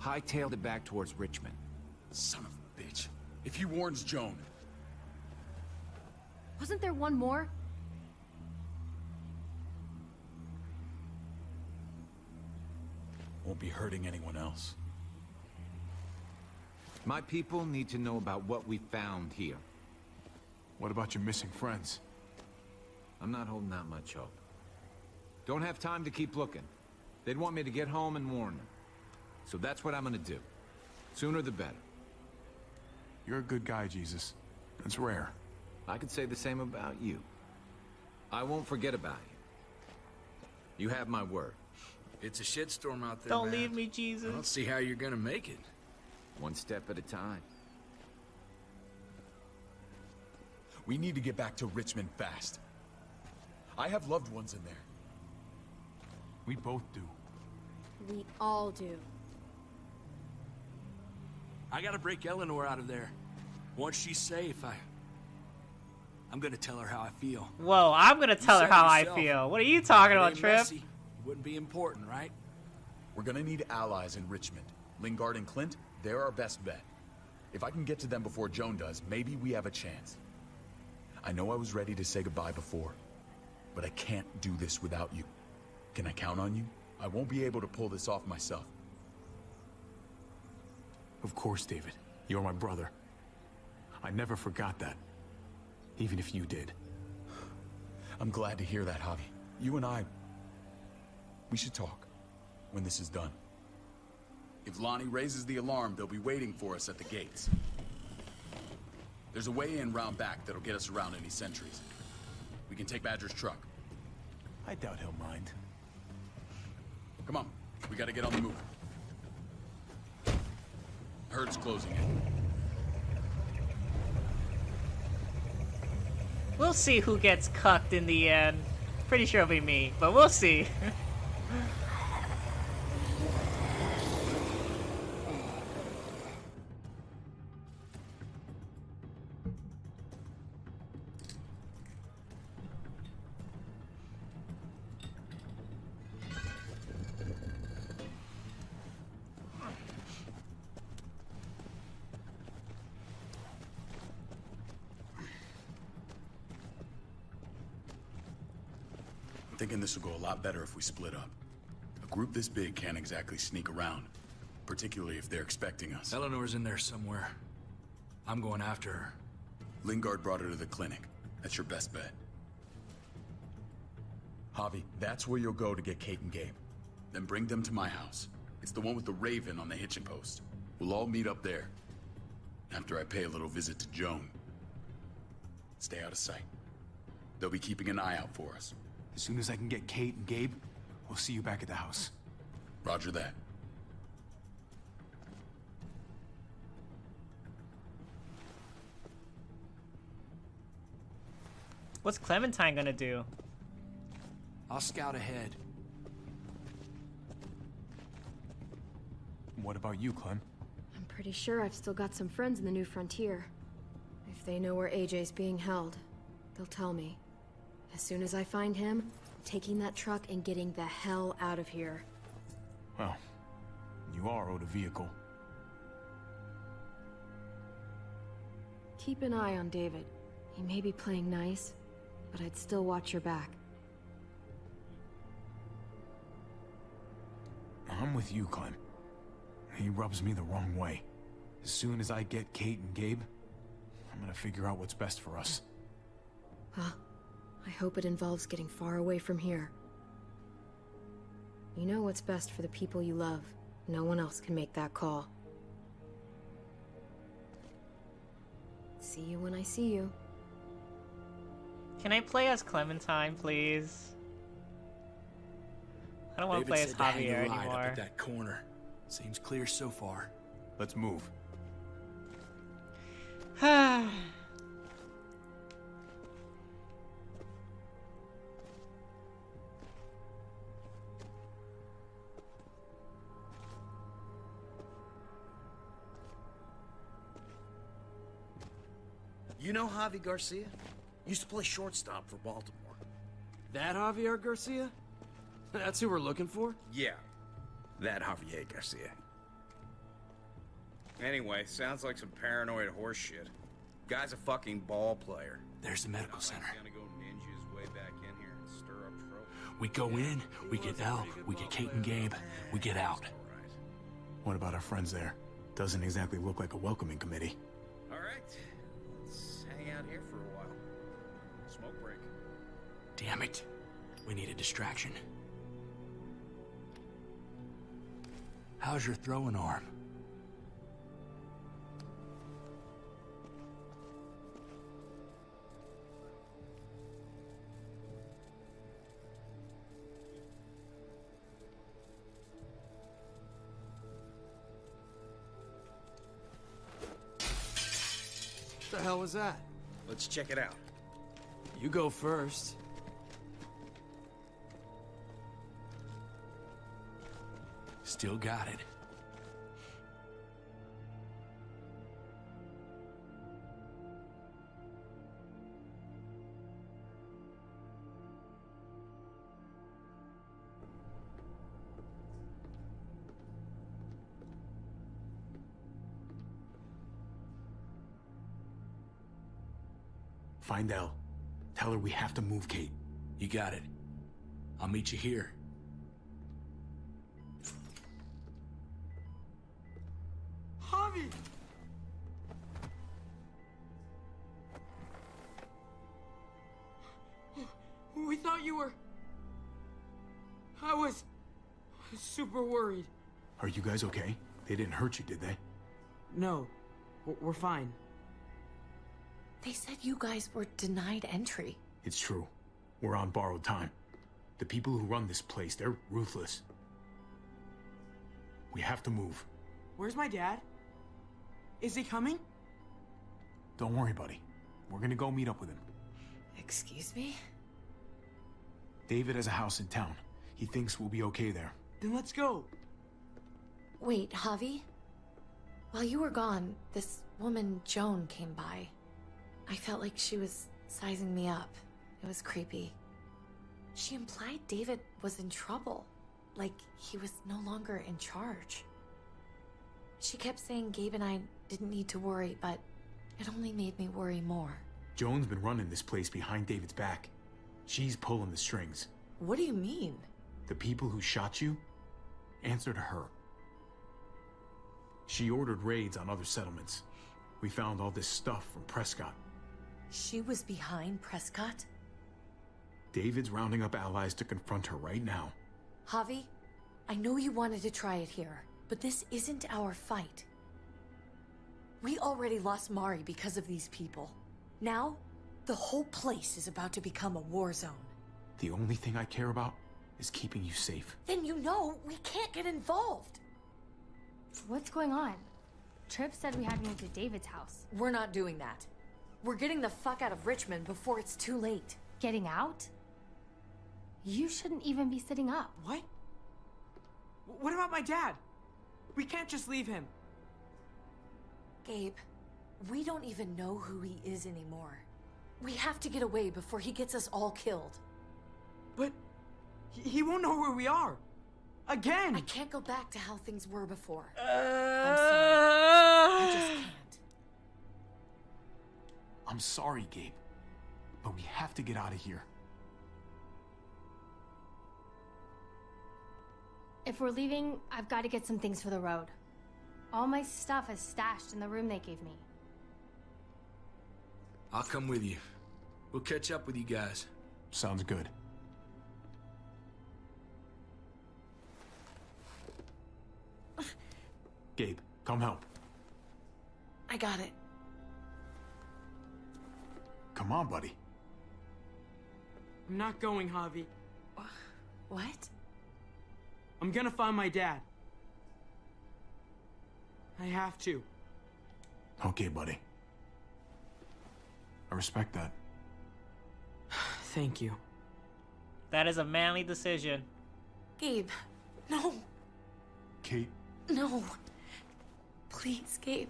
Hightailed it back towards Richmond. Son of a bitch. If he warns Joan... Wasn't there one more? Won't be hurting anyone else. My people need to know about what we found here. What about your missing friends? I'm not holding out much hope. Don't have time to keep looking. They'd want me to get home and warn them. So that's what I'm gonna do. Sooner the better. You're a good guy, Jesus. It's rare. I could say the same about you. I won't forget about you. You have my word. It's a shitstorm out there, Don't man. leave me, Jesus. I don't see how you're gonna make it. One step at a time. We need to get back to Richmond fast. I have loved ones in there. We both do. We all do. I gotta break Eleanor out of there. Once she's safe, I'm gonna tell her how I feel. Whoa, I'm gonna tell her said how yourself, I feel. What are you talking about, Being Trip? messy wouldn't be important, right? We're gonna need allies in Richmond. Lingard and Clint, they're our best bet. If I can get to them before Joan does, maybe we have a chance. I know I was ready to say goodbye before, but I can't do this without you. Can I count on you? I won't be able to pull this off myself. Of course, David. You're my brother. I never forgot that. Even if you did. I'm glad to hear that, Javi. You and I... We should talk when this is done. If Lonnie raises the alarm, they'll be waiting for us at the gates. There's a way in round back that'll get us around any sentries. We can take Badger's truck. I doubt he'll mind. Come on, we gotta get on the move. Herd's closing in. We'll see who gets cucked in the end. Pretty sure it'll be me, but we'll see. I'm thinking this will go a lot better if we split up. A group this big can't exactly sneak around, particularly if they're expecting us. Eleanor's in there somewhere. I'm going after her. Lingard brought her to the clinic. That's your best bet. Javi, that's where you'll go to get Kate and Gabe. Then bring them to my house. It's the one with the raven on the hitching post. We'll all meet up there. After I pay a little visit to Joan. Stay out of sight. They'll be keeping an eye out for us. As soon as I can get Kate and Gabe, we'll see you back at the house. Roger that. What's Clementine gonna do? I'll scout ahead. What about you, Clem? I'm pretty sure I've still got some friends in the New Frontier. If they know where AJ's being held, they'll tell me. As soon as I find him, I'm taking that truck and getting the hell out of here. Well, you are owed a vehicle. Keep an eye on David. He may be playing nice, but I'd still watch your back. I'm with you, Clem. He rubs me the wrong way. As soon as I get Kate and Gabe, I'm gonna figure out what's best for us. Well, I hope it involves getting far away from here. You know what's best for the people you love. No one else can make that call. See you when I see you. Can I play as Clementine, please? I don't want to play as Javier Up anymore. at that corner. Seems clear so far. Let's move. You know Javi Garcia? Used to play shortstop for Baltimore. That Javier Garcia? That's who we're looking for? Yeah, that Javier Garcia. Anyway, sounds like some paranoid horse shit. Guy's a fucking ball player. There's the medical center. Gonna go ninja his way back in here and stir up trouble. We go in, we get out, we get Kate and Gabe, we get out. What about our friends there? Doesn't exactly look like a welcoming committee. All right, let's hang out here for a while. Smoke break. Damn it. We need a distraction. How's your throwing arm? What the hell was that? Let's check it out. You go first. Still got it. Find Elle. Tell her we have to move Kate. You got it. I'll meet you here. Javi! We thought you were... I was... super worried. Are you guys okay? They didn't hurt you, did they? No, we're fine. They said you guys were denied entry. It's true. We're on borrowed time. The people who run this place, they're ruthless. We have to move. Where's my dad? Is he coming? Don't worry, buddy. We're gonna go meet up with him. Excuse me? David has a house in town. He thinks we'll be okay there. Then let's go. Wait, Javi? While you were gone, this woman, Joan, came by. I felt like she was sizing me up. It was creepy. She implied David was in trouble. Like he was no longer in charge. She kept saying Gabe and I didn't need to worry, but it only made me worry more. Joan's been running this place behind David's back. She's pulling the strings. What do you mean? The people who shot you answer to her. She ordered raids on other settlements. We found all this stuff from Prescott. She was behind Prescott? David's rounding up allies to confront her right now. Javi, I know you wanted to try it here, but this isn't our fight. We already lost Mari because of these people. Now, the whole place is about to become a war zone. The only thing I care about is keeping you safe. Then you know we can't get involved. What's going on? Tripp said we had to move to David's house. We're not doing that. We're getting the fuck out of Richmond before it's too late. Getting out? You shouldn't even be sitting up. What? What about my dad? We can't just leave him. Gabe, we don't even know who he is anymore. We have to get away before he gets us all killed. But he won't know where we are. Again! I can't go back to how things were before. I'm sorry. I just can't. I'm sorry, Gabe, but we have to get out of here. If we're leaving, I've got to get some things for the road. All my stuff is stashed in the room they gave me. I'll come with you. We'll catch up with you guys. Sounds good. Gabe, come help. I got it. Come on, buddy. I'm not going, Javi. What? I'm gonna find my dad. I have to. Okay, buddy. I respect that. Thank you. That is a manly decision. Gabe, no. Kate. No. Please, Gabe.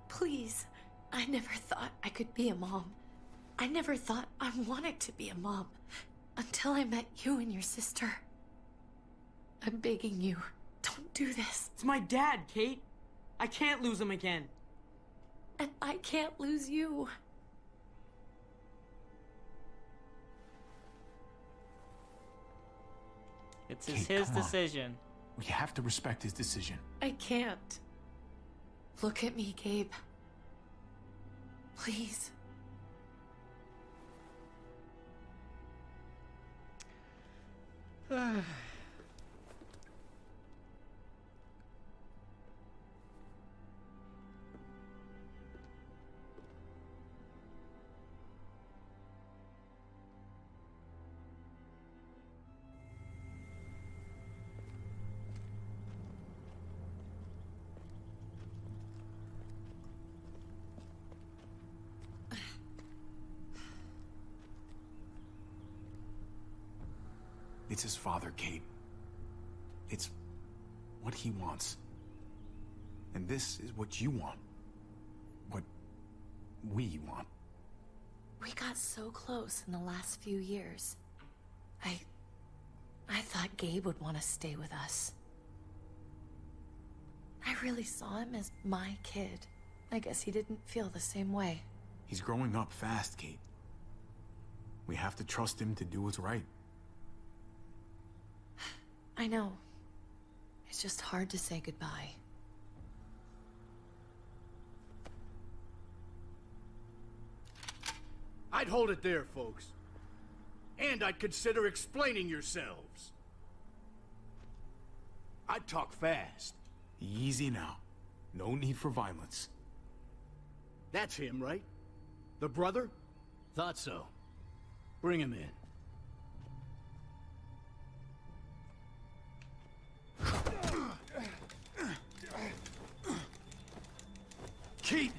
Please. I never thought I could be a mom. I never thought I wanted to be a mom. Until I met you and your sister. I'm begging you, don't do this. It's my dad, Kate. I can't lose him again. And I can't lose you. It's Kate, his come on. decision. We have to respect his decision. I can't. Look at me, Gabe. Please. It's his father, Kate. It's what he wants. And this is what you want. What we want. We got so close in the last few years. I thought Gabe would want to stay with us. I really saw him as my kid. I guess he didn't feel the same way. He's growing up fast, Kate. We have to trust him to do what's right. I know. It's just hard to say goodbye. I'd hold it there, folks. And I'd consider explaining yourselves. I talk fast. Easy now. No need for violence. That's him, right? The brother? Thought so. Bring him in. Kate!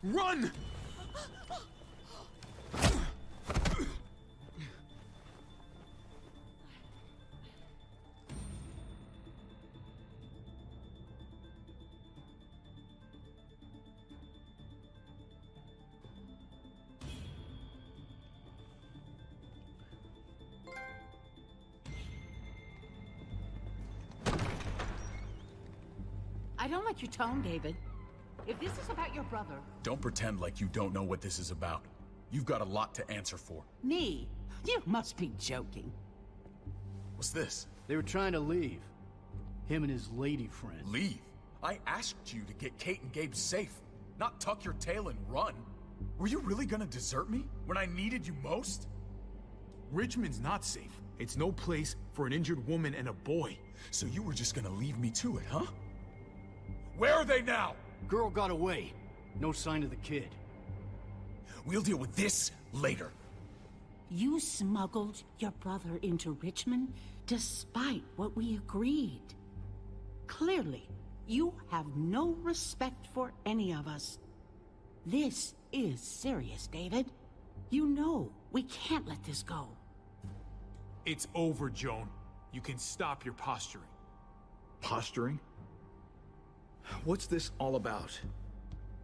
Run! I don't like your tone, David. If this is about your brother... Don't pretend like you don't know what this is about. You've got a lot to answer for. Me? You must be joking. What's this? They were trying to leave. Him and his lady friend. Leave? I asked you to get Kate and Gabe safe, not tuck your tail and run. Were you really gonna desert me when I needed you most? Richmond's not safe. It's no place for an injured woman and a boy. So you were just gonna leave me to it, huh? Where are they now? Girl got away. No sign of the kid. We'll deal with this later. You smuggled your brother into Richmond despite what we agreed. Clearly, you have no respect for any of us. This is serious, David. You know we can't let this go. It's over, Joan. You can stop your posturing. Posturing? What's this all about?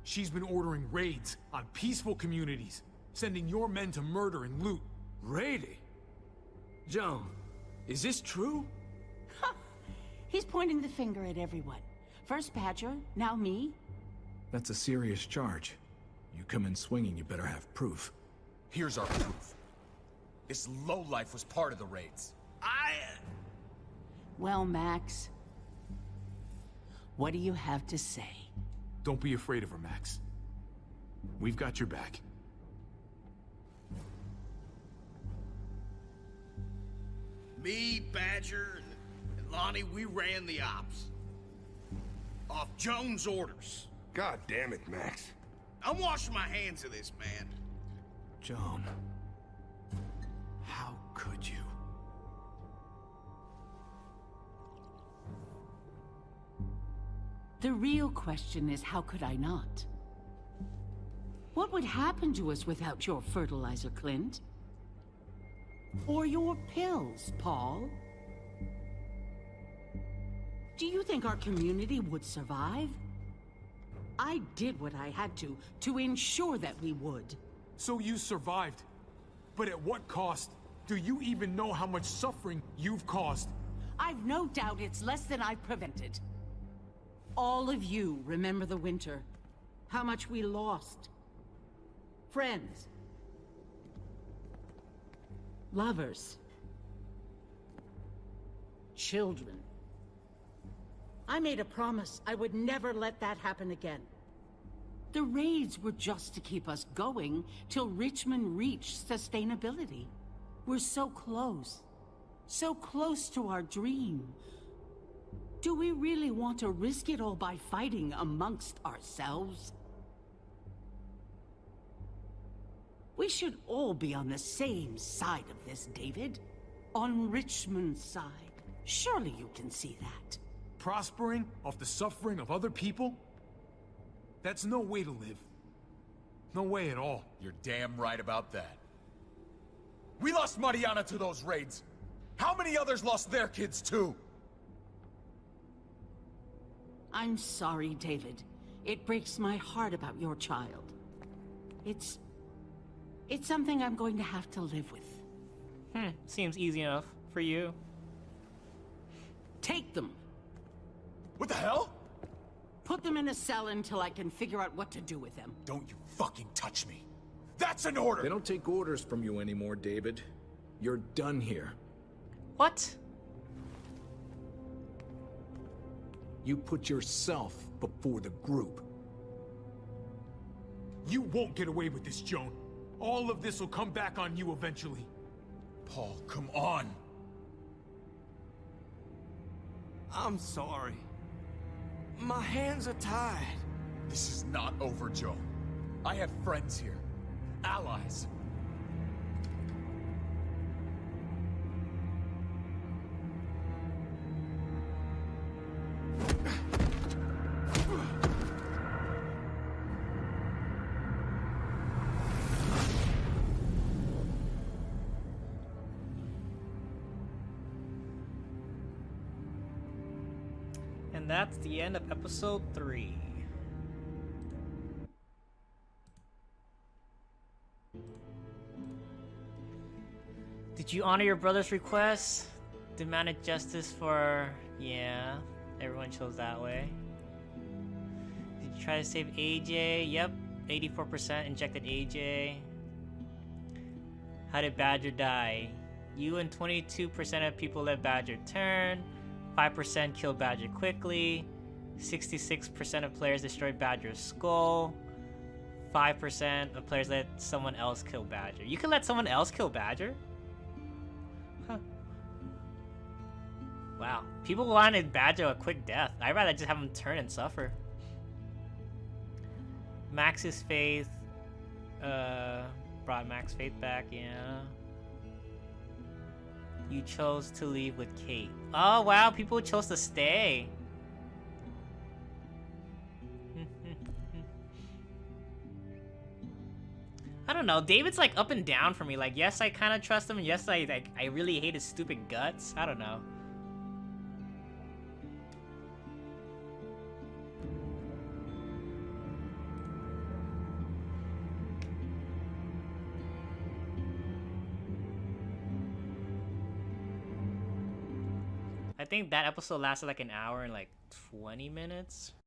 She's been ordering raids on peaceful communities, sending your men to murder and loot. Raiding? Joan, is this true? He's pointing the finger at everyone. First Badger, now me. That's a serious charge. You come in swinging, you better have proof. Here's our proof. This lowlife was part of the raids. Well, Max, what do you have to say? Don't be afraid of her, Max. We've got your back. Me, Badger, and Lonnie, we ran the ops. Off Joan's orders. God damn it, Max. I'm washing my hands of this, man. Joan, how could you? The real question is, how could I not? What would happen to us without your fertilizer, Clint? Or your pills, Paul? Do you think our community would survive? I did what I had to ensure that we would. So you survived. But at what cost? Do you even know how much suffering you've caused? I've no doubt it's less than I've prevented. All of you remember the winter. How much we lost. Friends. Lovers. Children. I made a promise I would never let that happen again. The raids were just to keep us going till Richmond reached sustainability. We're so close. So close to our dream. Do we really want to risk it all by fighting amongst ourselves? We should all be on the same side of this, David. On Richmond's side. Surely you can see that. Prospering off the suffering of other people? That's no way to live. No way at all. You're damn right about that. We lost Mariana to those raids. How many others lost their kids too? I'm sorry, David. It breaks my heart about your child. It's something I'm going to have to live with. Seems easy enough for you. Take them. What the hell? Put them in a cell until I can figure out what to do with them. Don't you fucking touch me. That's an order! They don't take orders from you anymore, David. You're done here. What? You put yourself before the group. You won't get away with this, Joan. All of this will come back on you eventually. Paul, come on. I'm sorry. My hands are tied. This is not over, Joe. I have friends here. Allies. And that's the end of episode 3. Did you honor your brother's request? Demanded justice for... Yeah, everyone chose that way. Did you try to save AJ? Yep, 84% injected AJ. How did Badger die? You and 22% of people let Badger turn. 5% killed Badger quickly. 66% of players destroyed Badger's skull. 5% of players let someone else kill Badger. You can let someone else kill Badger? Huh. Wow. People wanted Badger a quick death. I'd rather just have him turn and suffer. Max's faith. Brought Max's faith back, yeah. You chose to leave with Kate. Oh wow, people chose to stay. I don't know, David's like up and down for me. Like, yes, I kind of trust him. Yes, I really hate his stupid guts. I don't know. I think that episode lasted like an hour and like 20 minutes.